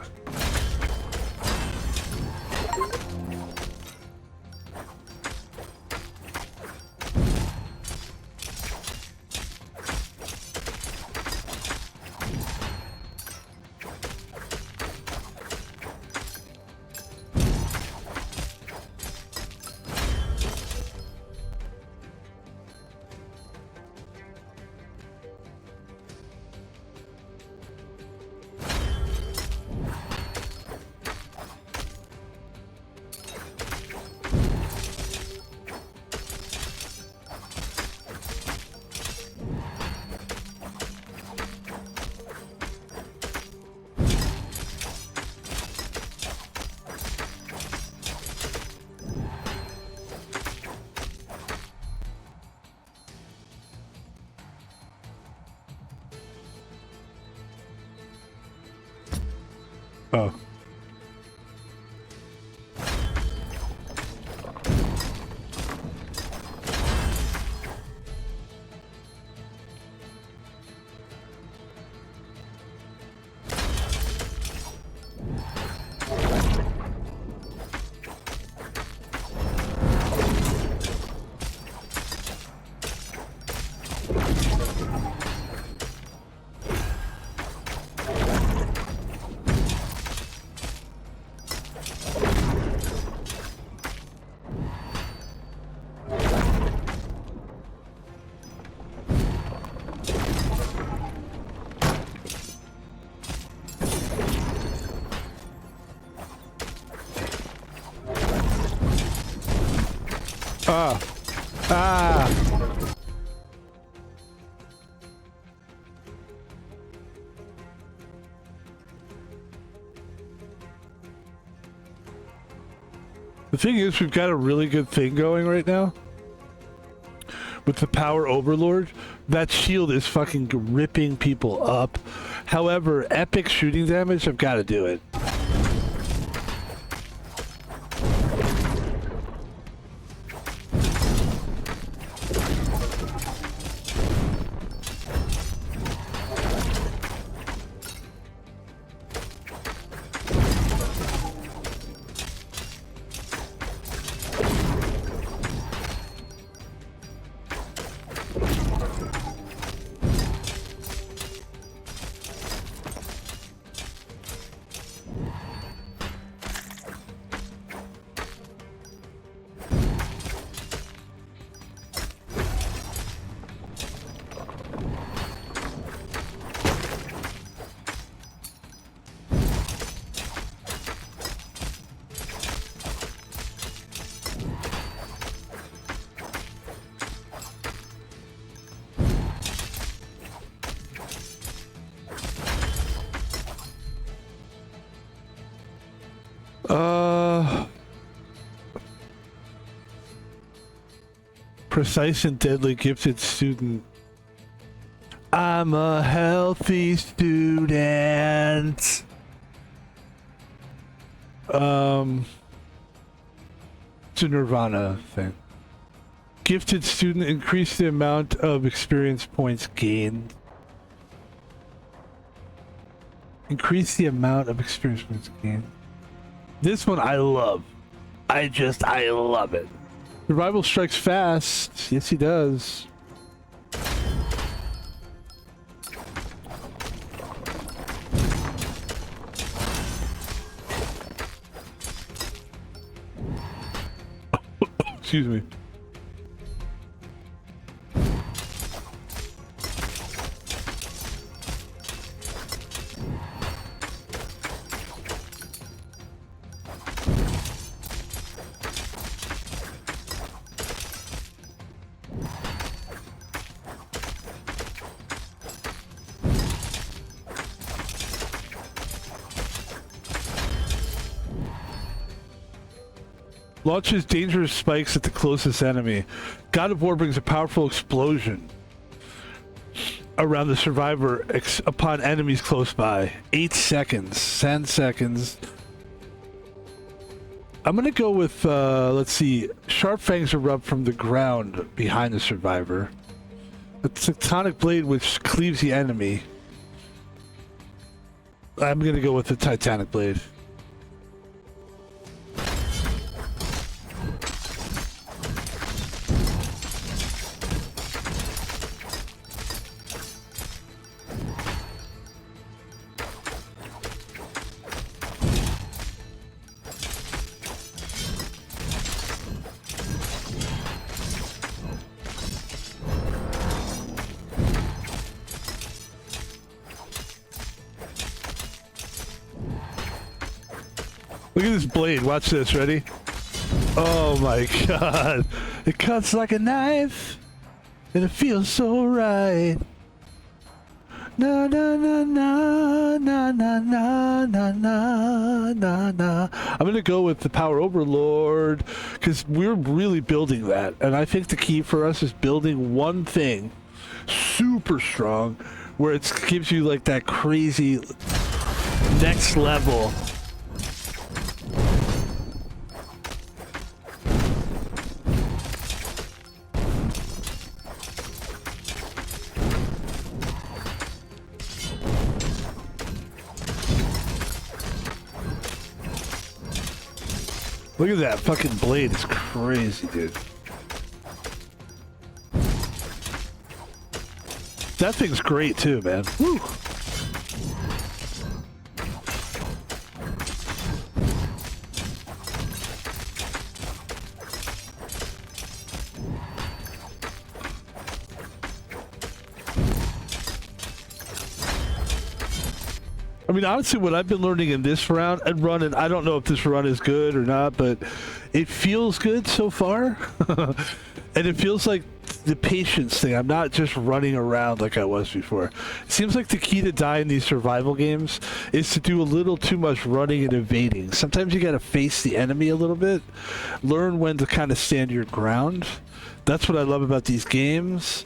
Oh. Ah. Ah. The thing is, we've got a really good thing going right now. With the power overlord, that shield is fucking ripping people up. However, epic shooting damage, I've got to do it. Precise and deadly gifted student. I'm a healthy student. It's a Nirvana thing. Gifted student, increase the amount of experience points gained. Increase the amount of experience points gained. This one I love. I love it. Survival strikes fast. Yes, he does. Excuse me. Launches dangerous spikes at the closest enemy. God of War brings a powerful explosion around the survivor upon enemies close by. 8 seconds. 10 seconds. I'm gonna go with, let's see. Sharp fangs erupt from the ground behind the survivor. A tectonic blade which cleaves the enemy. I'm gonna go with the Titanic blade. Look at this blade. Watch this. Ready? Oh my god. It cuts like a knife. And it feels so right. Na na na na na na na na na na na. I'm gonna go with the Power Overlord because we're really building that. And I think the key for us is building one thing super strong where it gives you like that crazy next level. Look at that fucking blade. It's crazy, dude. That thing's great too, man. Woo! I mean, honestly, what I've been learning in this round and run, and I don't know if this run is good or not, but it feels good so far. And it feels like the patience thing. I'm not just running around like I was before. It seems like the key to die in these survival games is to do a little too much running and evading. Sometimes you got to face the enemy a little bit, learn when to kind of stand your ground. That's what I love about these games.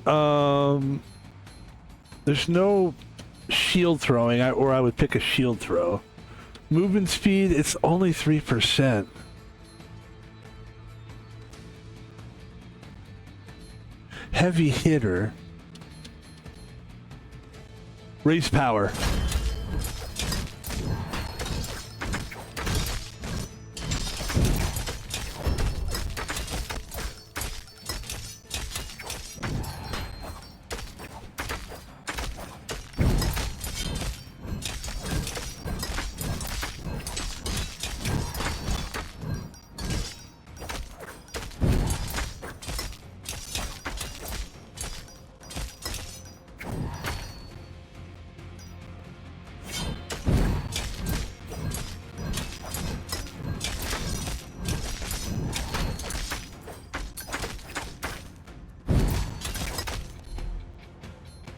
There's no shield throwing, or I would pick a shield throw. Movement speed, it's only 3%. Heavy hitter. Raise power.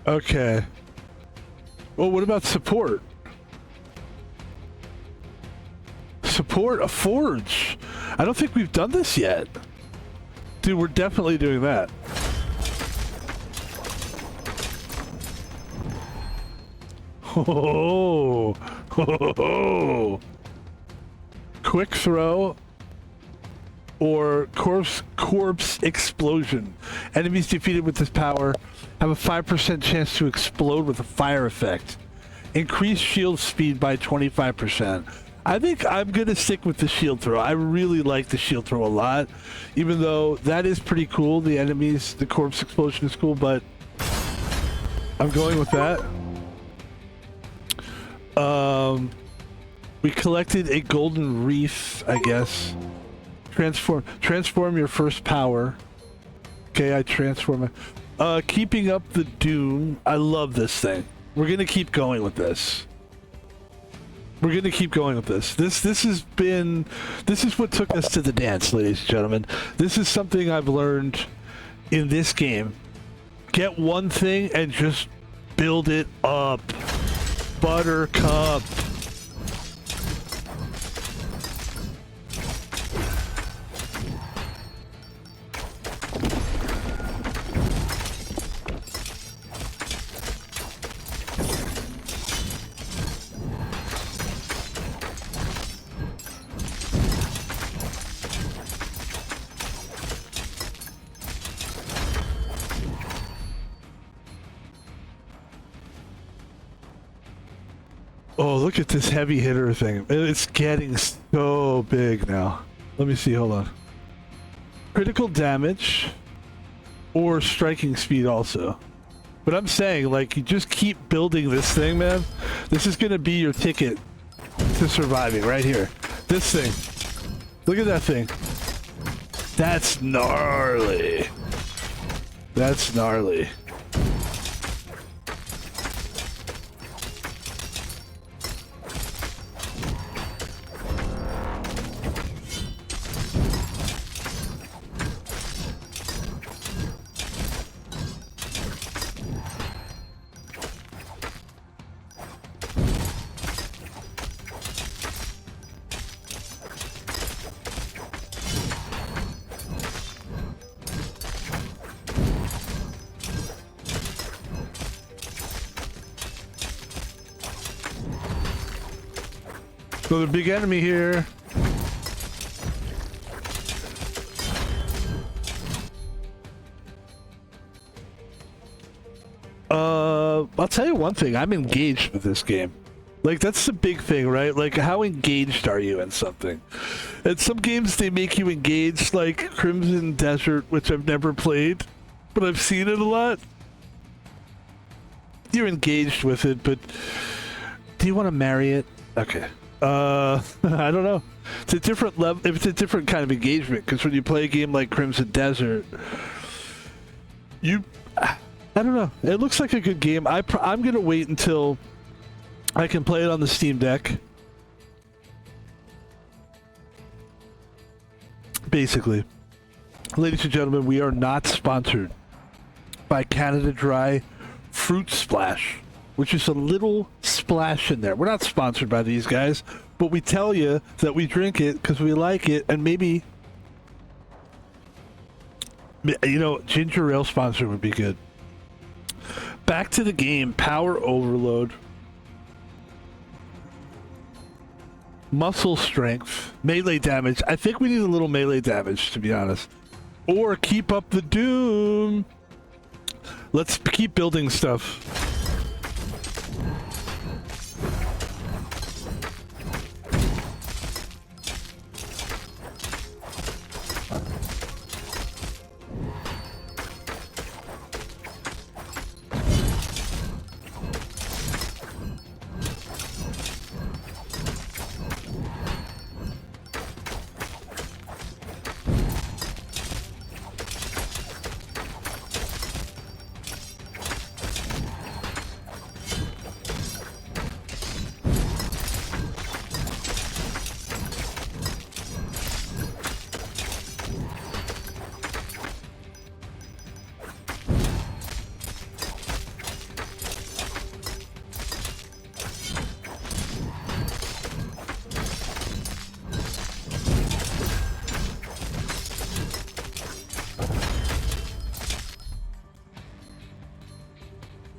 Okay. Well, what about support? Support a forge. I don't think we've done this yet. Dude, we're definitely doing that. Oh, oh. Quick throw or corpse explosion. Enemies defeated with this power have a 5% chance to explode with a fire effect. Increase shield speed by 25%. I think I'm going to stick with the shield throw. I really like the shield throw a lot, even though that is pretty cool. The enemies, the corpse explosion is cool, but I'm going with that. We collected a golden wreath, I guess. Transform your first power. Okay, I transform it. Keeping up the doom. I love this thing. We're gonna keep going with this. We're gonna keep going with this. This is what took us to the dance, ladies and gentlemen. This is something I've learned in this game. Get one thing and just build it up. Buttercup. Oh, look at this heavy hitter thing. It's getting so big now. Let me see, hold on. Critical damage or striking speed also. But I'm saying, like, you just keep building this thing, man. This is gonna be your ticket to surviving right here. This thing. Look at that thing. That's gnarly. That's gnarly. So the big enemy here. I'll tell you one thing, I'm engaged with this game. Like, that's the big thing, right? Like, how engaged are you in something? And some games, they make you engaged, like Crimson Desert, which I've never played, but I've seen it a lot. You're engaged with it, but do you want to marry it? Okay. I don't know. It's a different level. It's a different kind of engagement, because when you play a game like Crimson Desert, I don't know. It looks like a good game. I'm gonna wait until I can play it on the Steam Deck. Basically, ladies and gentlemen, we are not sponsored by Canada Dry Fruit Splash, which is a little splash in there. We're not sponsored by these guys, but we tell you that we drink it because we like it, and maybe, you know, ginger ale sponsor would be good. Back to the game. Power overload. Muscle strength. Melee damage. I think we need a little melee damage, to be honest. Or keep up the doom. Let's keep building stuff.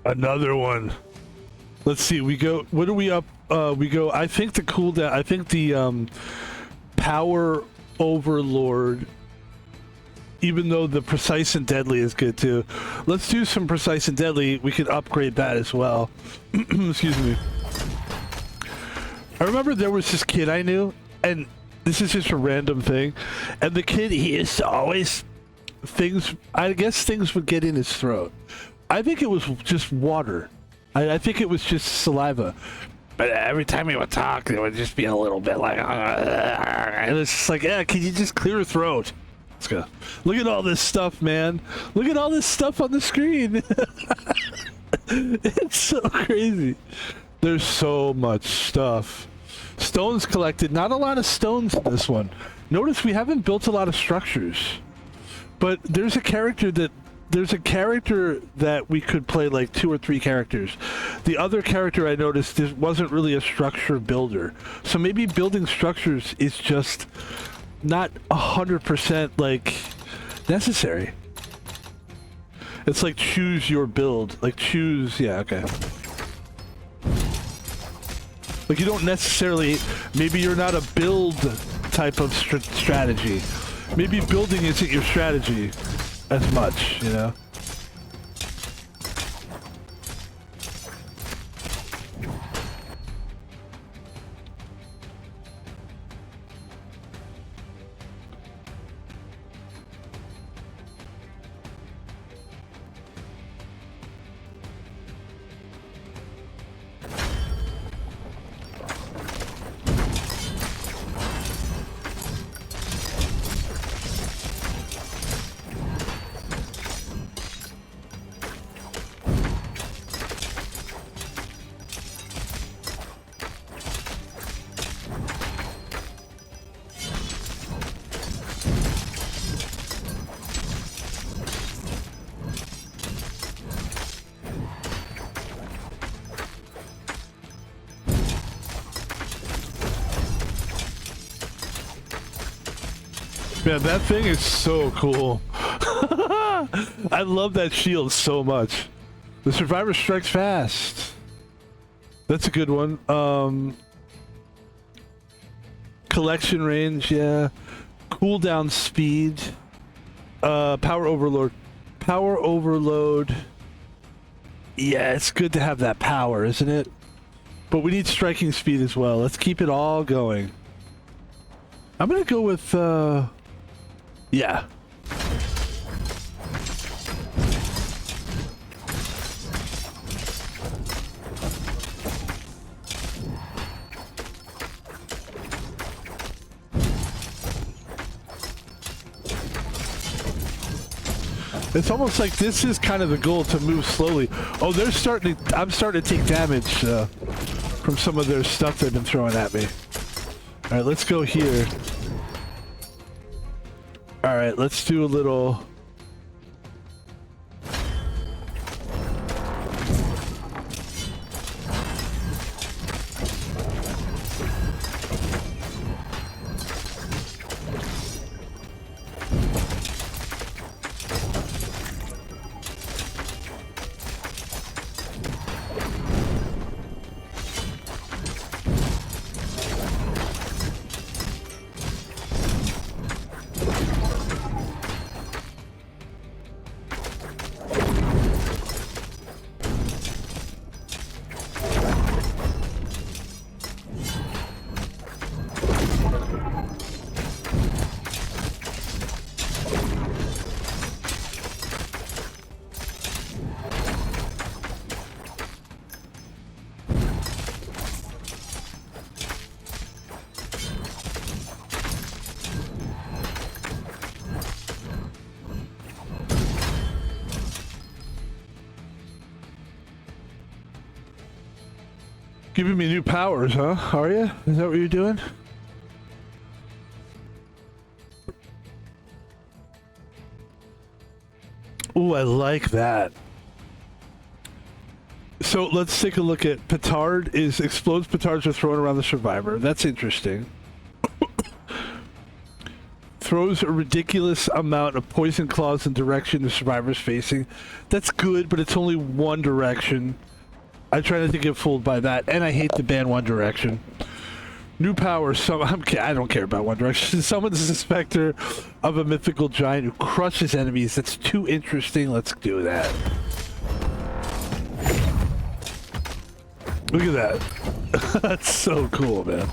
Another one. Let's see. We go. What are we up? We go. I think the cooldown. I think the power overlord. Even though the precise and deadly is good too. Let's do some precise and deadly. We could upgrade that as well. Excuse me. I remember there was this kid I knew, and this is just a random thing. And the kid, he is always things. I guess things would get in his throat. I think it was just water. I think it was just saliva. But every time he would talk, it would just be a little bit like, and it's just like, yeah, can you just clear your throat? Let's go. Look at all this stuff, man. Look at all this stuff on the screen. It's so crazy. There's so much stuff. Stones collected. Not a lot of stones in this one. Notice we haven't built a lot of structures. But there's a character that we could play, like 2 or 3 characters. The other character I noticed wasn't really a structure builder. So maybe building structures is just not 100% like necessary. It's like choose your build. Like choose, yeah, okay. Like you don't necessarily, maybe you're not a build type of strategy. Maybe building isn't your strategy as much, you know? Man, that thing is so cool. I love that shield so much. The survivor strikes fast. That's a good one. Collection range, yeah. Cooldown speed. Power overload. Power overload. Yeah, it's good to have that power, isn't it? But we need striking speed as well. Let's keep it all going. I'm gonna go with, yeah. It's almost like this is kind of the goal, to move slowly. Oh, they're starting to, I'm starting to take damage from some of their stuff they've been throwing at me. All right, let's go here. All right, let's do a little... Giving me new powers, huh? Are you? Is that what you're doing? Ooh, I like that. So let's take a look at petard. Is explodes petards are thrown around the survivor. That's interesting. Throws a ridiculous amount of poison claws in direction the survivor's facing. That's good, but it's only one direction. I try not to get fooled by that, and I hate the ban One Direction. New power, I don't care about One Direction. Summons the specter of a mythical giant who crushes enemies. That's too interesting. Let's do that. Look at that. That's so cool, man.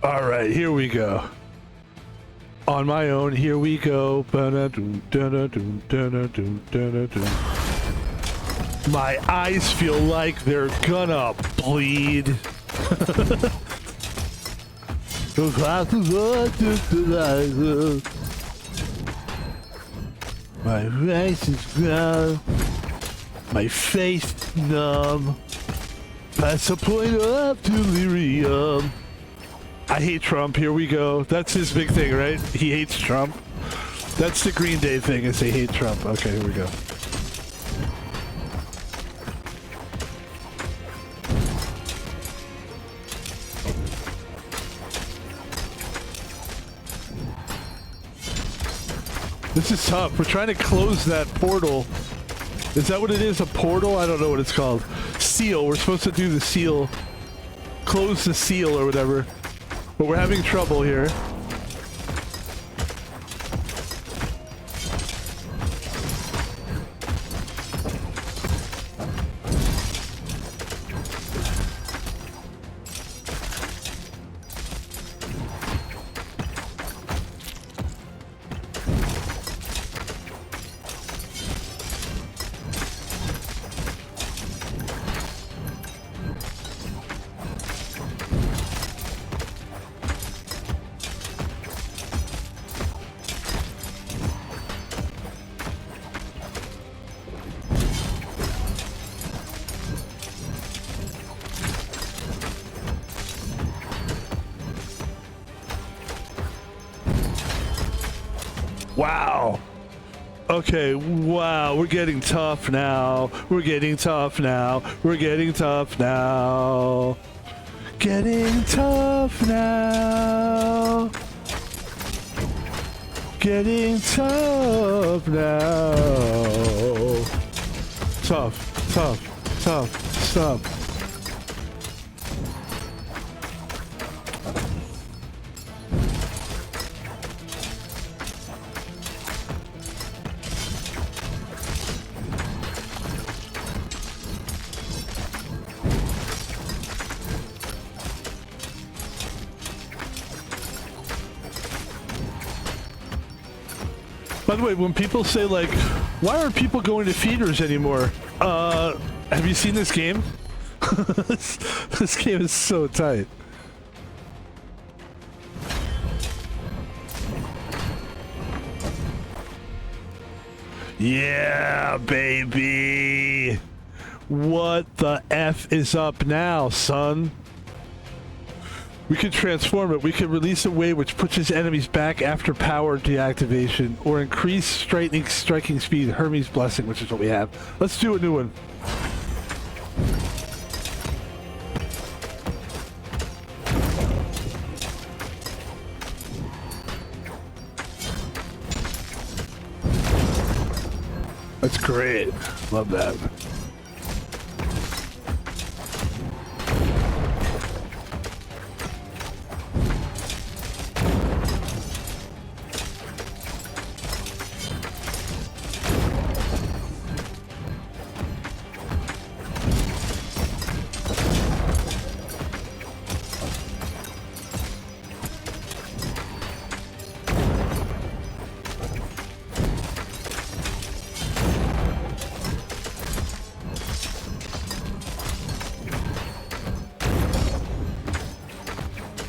All right, here we go. On my own, here we go. My eyes feel like they're gonna bleed. My face is numb. My face numb. Past the point of delirium. I hate Trump. Here we go. That's his big thing, right? He hates Trump. That's the Green Day thing, is they hate Trump. Okay, here we go. This is tough. We're trying to close that portal Is that what it is? A portal? I don't know what it's called. Seal. We're supposed to do the seal. Close the seal or whatever. But we're having trouble here. Wow. Okay, wow, we're getting tough now. We're getting tough now. We're getting tough now. Getting tough now. Getting tough now. Tough, tough, tough, tough. By the way, when people say, like, why aren't people going to feeders anymore? Have you seen this game? This game is so tight. Yeah, baby! What the F is up now, son? We can transform it. We can release a wave which pushes enemies back after power deactivation, or increase striking speed. Hermes Blessing, which is what we have. Let's do a new one. That's great. Love that.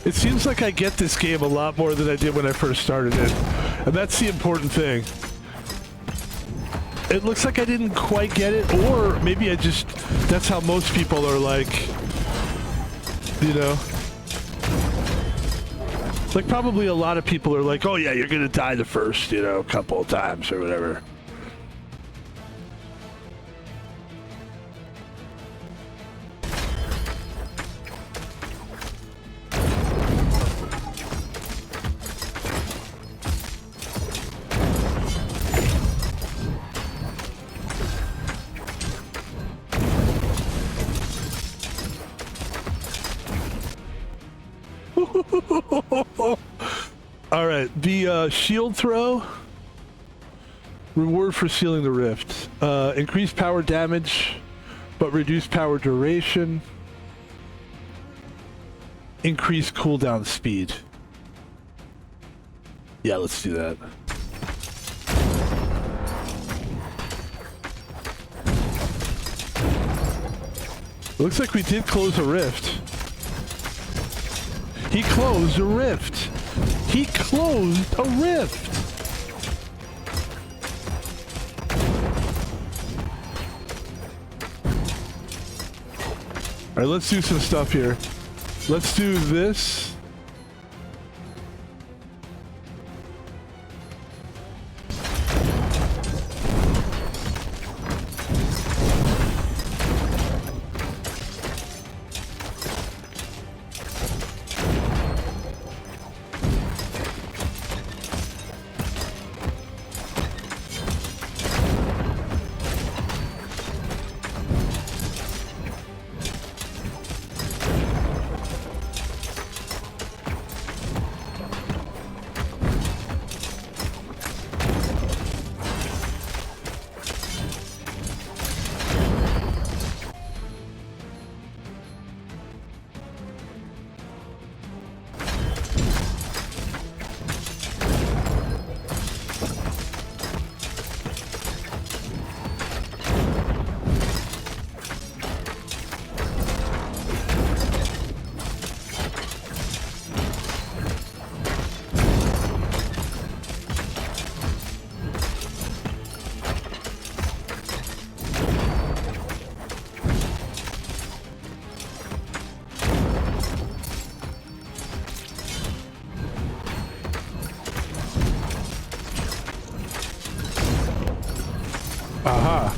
It seems like I get this game a lot more than I did when I first started it. And that's the important thing. It looks like I didn't quite get it, or maybe I just... That's how most people are like... You know? Like, probably a lot of people are like, oh yeah, you're gonna die the first, you know, couple of times or whatever. Alright, the shield throw. Reward for sealing the rift. Increase power damage, but reduce power duration. Increase cooldown speed. Yeah, let's do that. Looks like we did close a rift. He closed a rift. He closed a rift. All right, let's do some stuff here. Let's do this. Aha.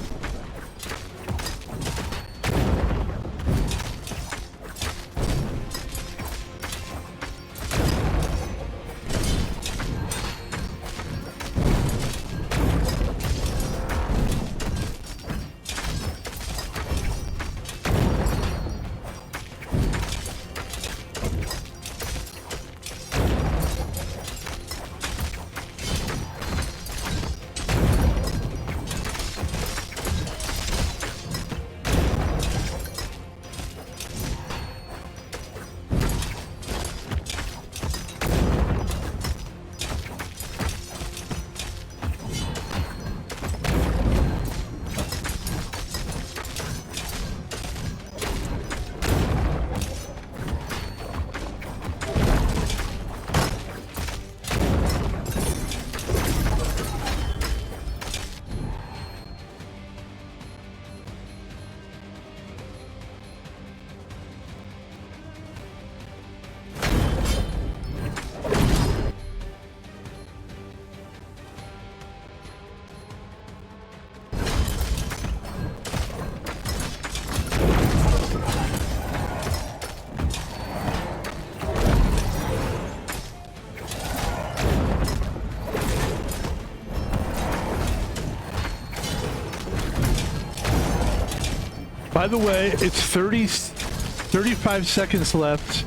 By the way, it's 35 seconds left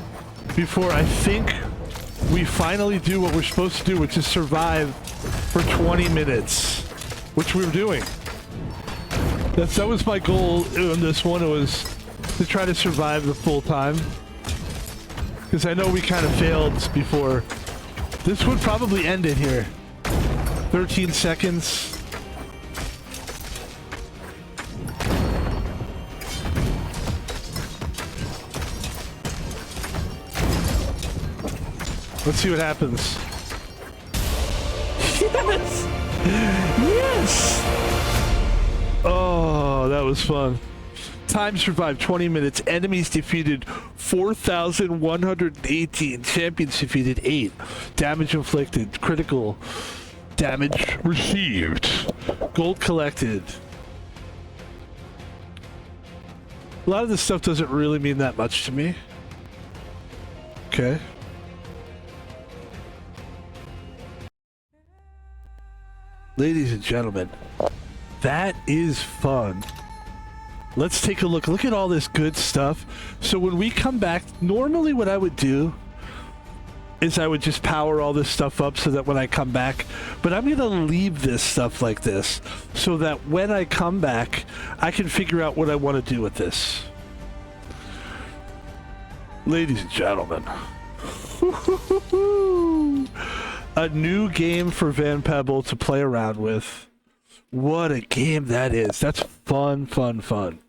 before I think we finally do what we're supposed to do, which is survive for 20 minutes, which we were doing. That was my goal in this one, was to try to survive the full time. Because I know we kind of failed before. This would probably end it here. 13 seconds. Let's see what happens. Yes! Yes! Oh, that was fun. Time survived 20 minutes. Enemies defeated 4,118. Champions defeated 8. Damage inflicted. Critical damage received. Gold collected. A lot of this stuff doesn't really mean that much to me. Okay. Ladies and gentlemen, that is fun. Let's take a look. Look at all this good stuff. So when we come back, normally what I would do is I would just power all this stuff up so that when I come back, but I'm going to leave this stuff like this so that when I come back, I can figure out what I want to do with this. Ladies and gentlemen. A new game for Van Pebble to play around with. What a game that is. That's fun, fun, fun.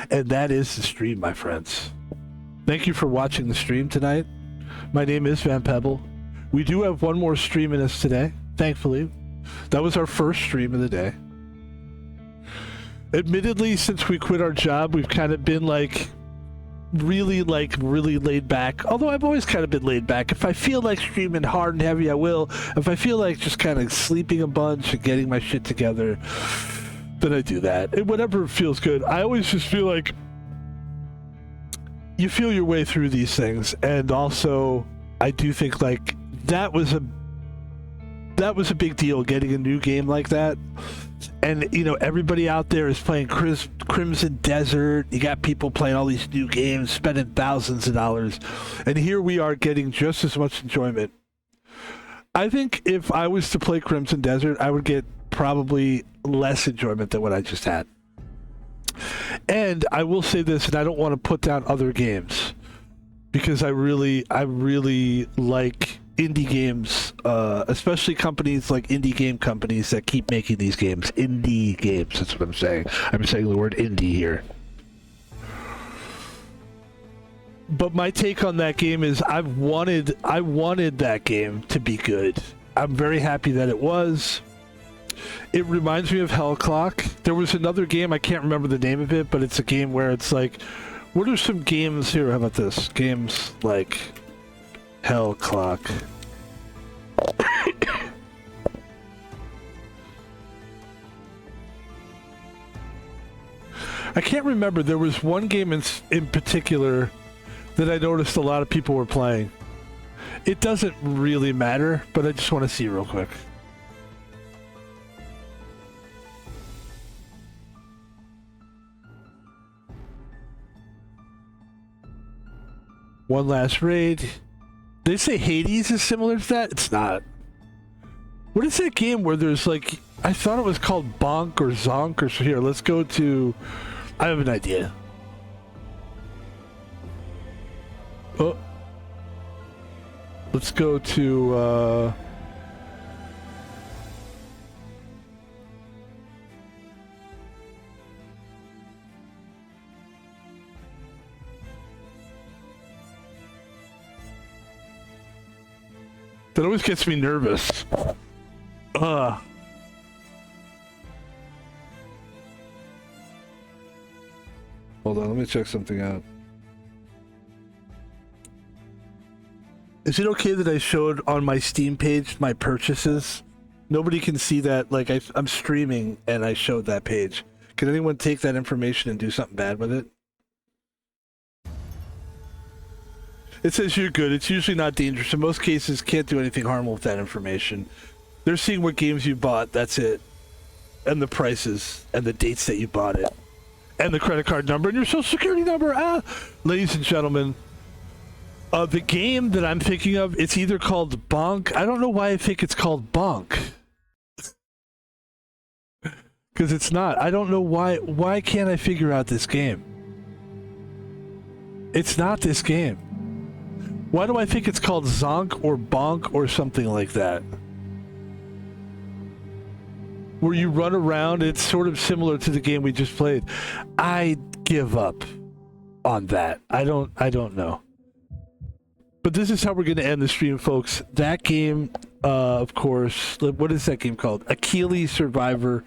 And that is the stream, my friends. Thank you for watching the stream tonight. My name is Van Pebble. We do have one more stream in us today, thankfully. That was our first stream of the day. Admittedly, since we quit our job, we've kind of been really laid back, although I've always kind of been laid back. If I feel like streaming hard and heavy, I will. If I feel like just kind of sleeping a bunch and getting my shit together, then I do that. And whatever feels good. I always just feel like you feel your way through these things, and also I do think like that was a big deal, getting a new game like that. And, you know, everybody out there is playing Crimson Desert. You got people playing all these new games, spending thousands of dollars. And here we are getting just as much enjoyment. I think if I was to play Crimson Desert, I would get probably less enjoyment than what I just had. And I will say this, and I don't want to put down other games, because I really like indie games, especially companies like indie game companies that keep making these games. Indie games, that's what I'm saying. I'm saying the word indie here. But my take on that game is I wanted that game to be good. I'm very happy that it was. It reminds me of Hell Clock. There was another game, I can't remember the name of it, but it's a game where it's like, what are some games here? How about this? Games like Hell Clock. I can't remember. There was one game in particular that I noticed a lot of people were playing. It doesn't really matter, but I just want to see real quick. One last raid. They say Hades is similar to that? It's not. What is that game where there's like... I thought it was called Bonk or Zonk or... Here, let's go to... I have an idea. Oh. Let's go to... That always gets me nervous. Hold on, let me check something out. Is it okay that I showed on my Steam page my purchases? Nobody can see that. Like, I'm streaming and I showed that page. Can anyone take that information and do something bad with it? It says you're good. It's usually not dangerous. In most cases, can't do anything harmful with that information. They're seeing what games you bought. That's it. And the prices and the dates that you bought it. And the credit card number and your social security number. Ladies and gentlemen, the game that I'm thinking of, it's either called Bonk. I don't know why I think it's called Bonk. Because it's not. I don't know why. Why can't I figure out this game? It's not this game. Why do I think it's called Zonk or Bonk or something like that? Where you run around, it's sort of similar to the game we just played. I give up on that. I don't know. But this is how we're going to end the stream, folks. That game, of course, what is that game called? Achilles Survivor.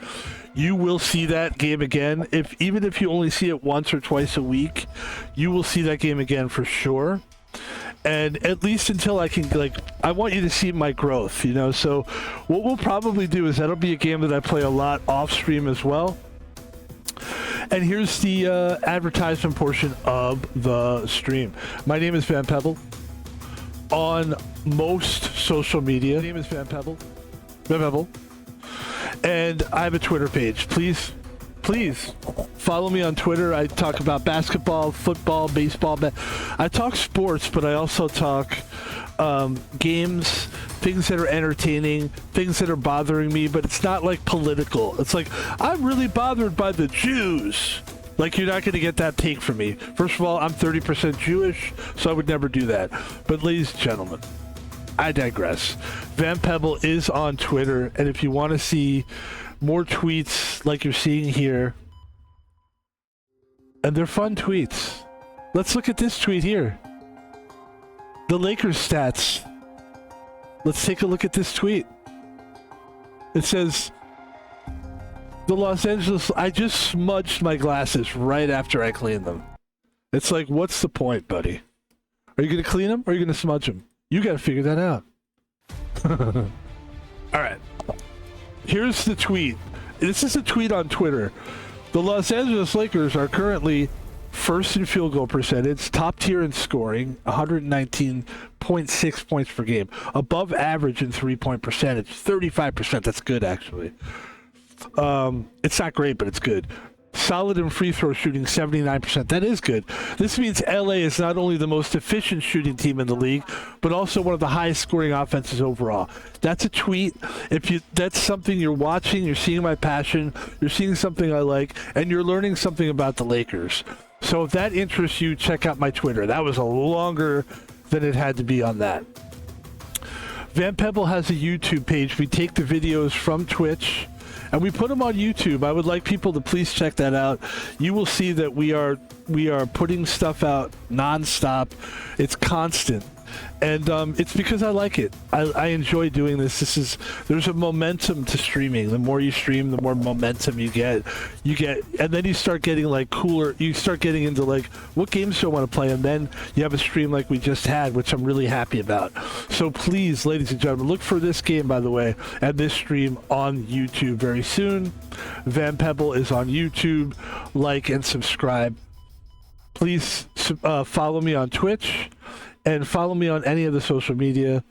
You will see that game again. Even if you only see it once or twice a week, you will see that game again for sure. And at least until I can, like, I want you to see my growth, you know? So what we'll probably do is that'll be a game that I play a lot off stream as well. And here's the advertisement portion of the stream. My name is Van Pebble. On most social media. My name is Van Pebble. Van Pebble. And I have a Twitter page. Please follow me on Twitter. I talk about basketball, football, baseball. I talk sports, but I also talk games, things that are entertaining, things that are bothering me, but it's not like political. It's like, I'm really bothered by the Jews. Like, you're not going to get that take from me. First of all, I'm 30% Jewish, so I would never do that. But ladies and gentlemen, I digress. Van Pebble is on Twitter, and if you want to see more tweets like you're seeing here, and they're fun tweets. Let's look at this tweet here. The Lakers stats. Let's take a look at this tweet. It says, the Los Angeles, I just smudged my glasses right after I cleaned them. It's like, what's the point, buddy? Are you going to clean them or are you going to smudge them? You got to figure that out. All right. Here's the tweet. This is a tweet on Twitter. The Los Angeles Lakers are currently first in field goal percentage, top tier in scoring, 119.6 points per game, above average in 3-point percentage, 35%. That's good, actually. It's not great, but it's good. Solid in free throw shooting, 79%. That is good. This means LA is not only the most efficient shooting team in the league, but also one of the highest scoring offenses overall. That's a tweet. That's something you're watching, you're seeing my passion, you're seeing something I like, and you're learning something about the Lakers. So if that interests you, check out my Twitter. That was a longer than it had to be on that. Van Pebble has a YouTube page. We take the videos from Twitch and we put them on YouTube. I would like people to please check that out. You will see that we are putting stuff out nonstop. It's constant. And it's because I like it. I enjoy doing this. There's a momentum to streaming. The more you stream, the more momentum you get, and then you start getting like cooler. You start getting into like, what games do I want to play? And then you have a stream like we just had, which I'm really happy about. So please, ladies and gentlemen, look for this game, by the way, and this stream on YouTube very soon. Van Pebble is on YouTube. Like and subscribe. Please follow me on Twitch and follow me on any of the social media.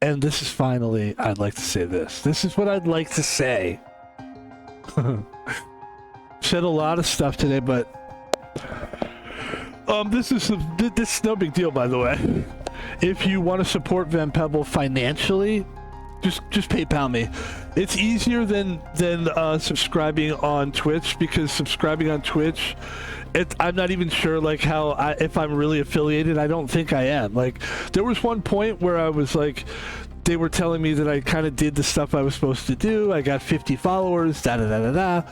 And this is finally, I'd like to say this. This is what I'd like to say. Said a lot of stuff today, but this is no big deal, by the way. If you want to support Van Pebble financially, just PayPal me. It's easier than subscribing on Twitch, because subscribing on Twitch, I'm not even sure like if I'm really affiliated. I don't think I am. Like, there was one point where I was like, they were telling me that I kind of did the stuff I was supposed to do. I got 50 followers, da da da da da,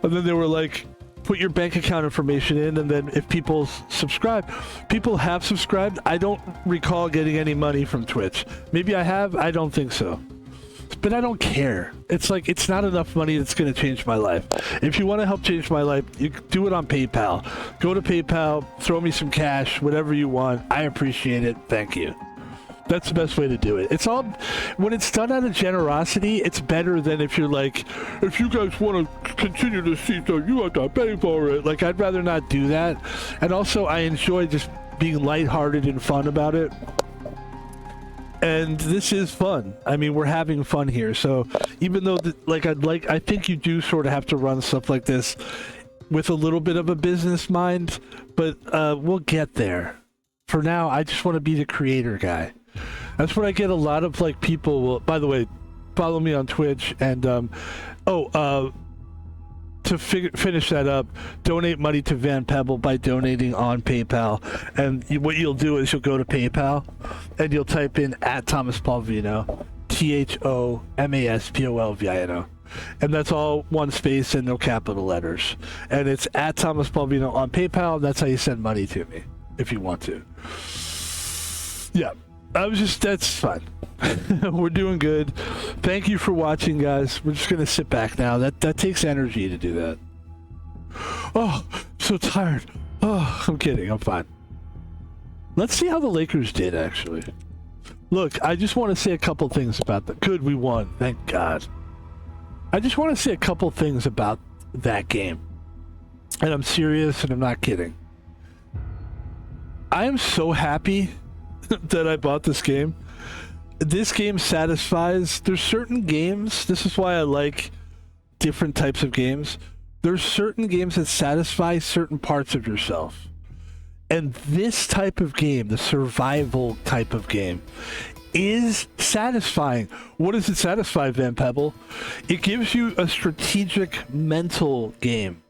and then they were like, put your bank account information in, and then if people subscribe, people have subscribed. I don't recall getting any money from Twitch. Maybe I have. I don't think so. But I don't care. It's like, it's not enough money that's going to change my life. If you want to help change my life, you do it on PayPal. Go to PayPal, throw me some cash, whatever you want. I appreciate it. Thank you. That's the best way to do it. It's all, when it's done out of generosity, it's better than if you're like, if you guys want to continue to see stuff, you have to pay for it. Like, I'd rather not do that. And also, I enjoy just being lighthearted and fun about it. And this is fun. I mean, we're having fun here. So even though, I think you do sort of have to run stuff like this with a little bit of a business mind, but we'll get there. For now, I just want to be the creator guy. That's what I get a lot of, like, people will, by the way, follow me on Twitch, and to finish that up, donate money to Van Pebble by donating on PayPal. And what you'll do is you'll go to PayPal and you'll type in @ThomasPaulvino, ThomasPaulvino, and that's all one space and no capital letters. And it's @ThomasPaulvino on PayPal. And that's how you send money to me if you want to. Yeah. That's fun. We're doing good. Thank you for watching, guys. We're just gonna sit back now. That takes energy to do that. Oh, I'm so tired. Oh, I'm kidding. I'm fine. Let's see how the Lakers did, actually. Look, I just want to say a couple things about that. Good, we won. Thank God. I just want to say a couple things about that game. And I'm serious, and I'm not kidding. I am so happy that I bought this game. This game satisfies. There's certain games, this is why I like different types of games. There's certain games that satisfy certain parts of yourself. And this type of game, the survival type of game, is satisfying. What does it satisfy, Van Pebble? It gives you a strategic mental game.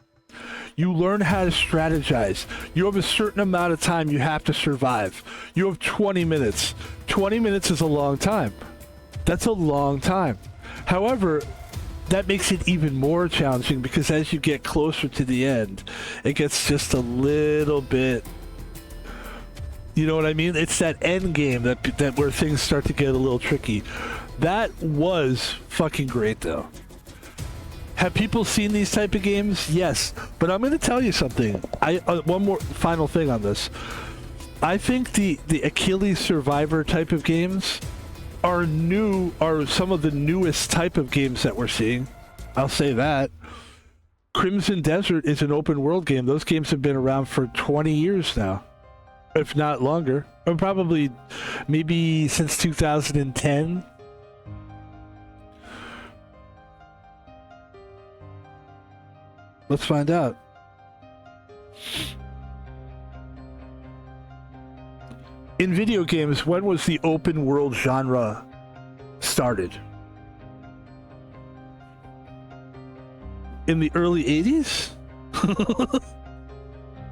You learn how to strategize. You have a certain amount of time you have to survive. You have 20 minutes. 20 minutes is a long time. That's a long time. However, that makes it even more challenging, because as you get closer to the end, it gets just a little bit, you know what I mean? It's that end game that where things start to get a little tricky. That was fucking great, though. Have people seen these type of games? Yes, but I'm going to tell you something. One more final thing on this. I think the Achilles Survivor type of games are some of the newest type of games that we're seeing. I'll say that. Crimson Desert is an open world game. Those games have been around for 20 years now, if not longer. Or probably maybe since 2010. Let's find out. In video games, when was the open world genre started? In the early 80s?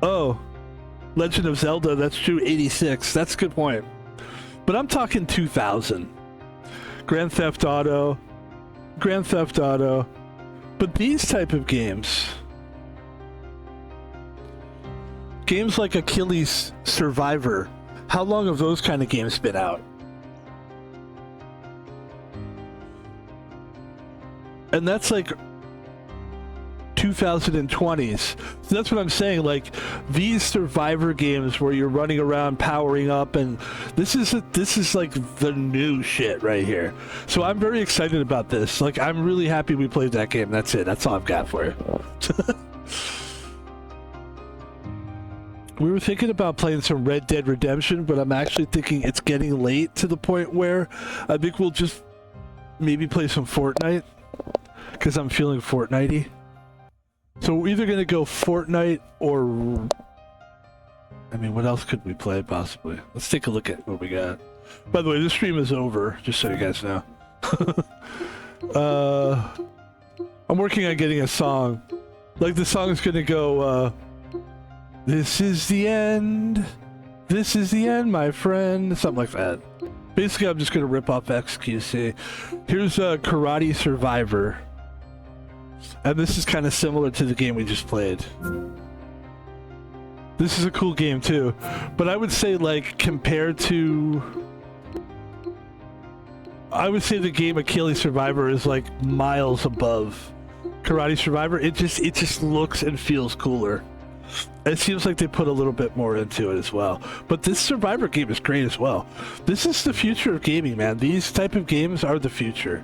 Oh, Legend of Zelda, that's true, 86. That's a good point. But I'm talking 2000. Grand Theft Auto. But these type of games like Achilles Survivor, How long have those kind of games been out? And that's like 2020s. So that's what I'm saying. Like these survivor games where you're running around powering up, and this is like the new shit right here. So I'm very excited about this. Like I'm really happy we played that game. That's it. That's all I've got for you. We were thinking about playing some Red Dead Redemption, but I'm actually thinking it's getting late to the point where I think we'll just maybe play some Fortnite, because I'm feeling Fortnite-y. So we're either going to go Fortnite or... I mean, what else could we play, possibly? Let's take a look at what we got. By the way, this stream is over, just so you guys know. I'm working on getting a song. Like, the song is going to go, this is the end. This is the end, my friend. Something like that. Basically, I'm just going to rip off XQC. Here's Karate Survivor. And this is kind of similar to the game we just played. This is a cool game too. But I would say, like, compared to... I would say the game Achilles Survivor is like miles above Karate Survivor. It just looks and feels cooler. It seems like they put a little bit more into it as well. But this Survivor game is great as well. This is the future of gaming, man. These type of games are the future.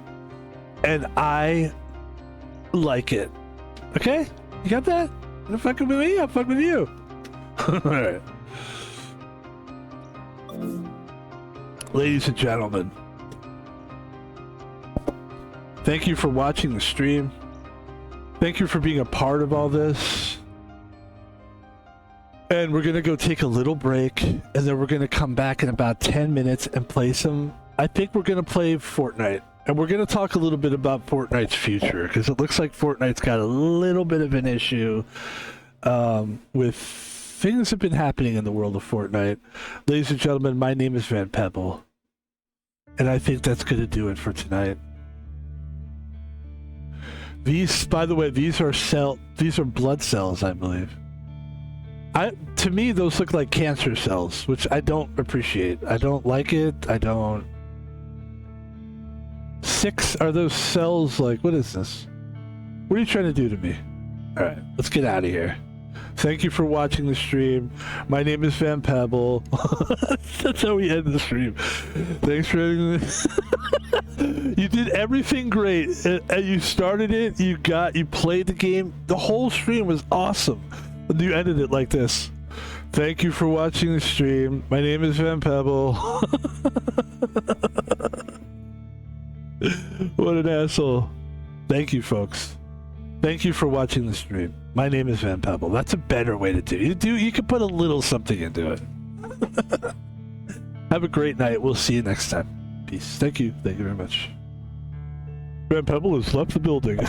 And I like it. Okay? You got that? You're fucking with me? I'm fucking with you. Alright. Ladies and gentlemen, thank you for watching the stream. Thank you for being a part of all this. And we're gonna go take a little break, and then we're gonna come back in about 10 minutes and play some... I think we're gonna play Fortnite. And we're gonna talk a little bit about Fortnite's future, because it looks like Fortnite's got a little bit of an issue with things that have been happening in the world of Fortnite. Ladies and gentlemen, my name is Van Pebble. And I think that's gonna do it for tonight. These, by the way, these are blood cells, I believe. To me, those look like cancer cells, which I don't appreciate. I don't like it. I don't... 6 are those cells like... What is this? What are you trying to do to me? Alright, let's get out of here. Thank you for watching the stream. My name is Van Pebble. That's how we end the stream. Thanks for having me. You did everything great. And you started it, you played the game. The whole stream was awesome. And you ended it like this. Thank you for watching the stream. My name is Van Pebble. What an asshole. Thank you, folks. Thank you for watching the stream. My name is Van Pebble. That's a better way to do it. You can put a little something into it. Have a great night. We'll see you next time. Peace. Thank you. Thank you very much. Van Pebble has left the building.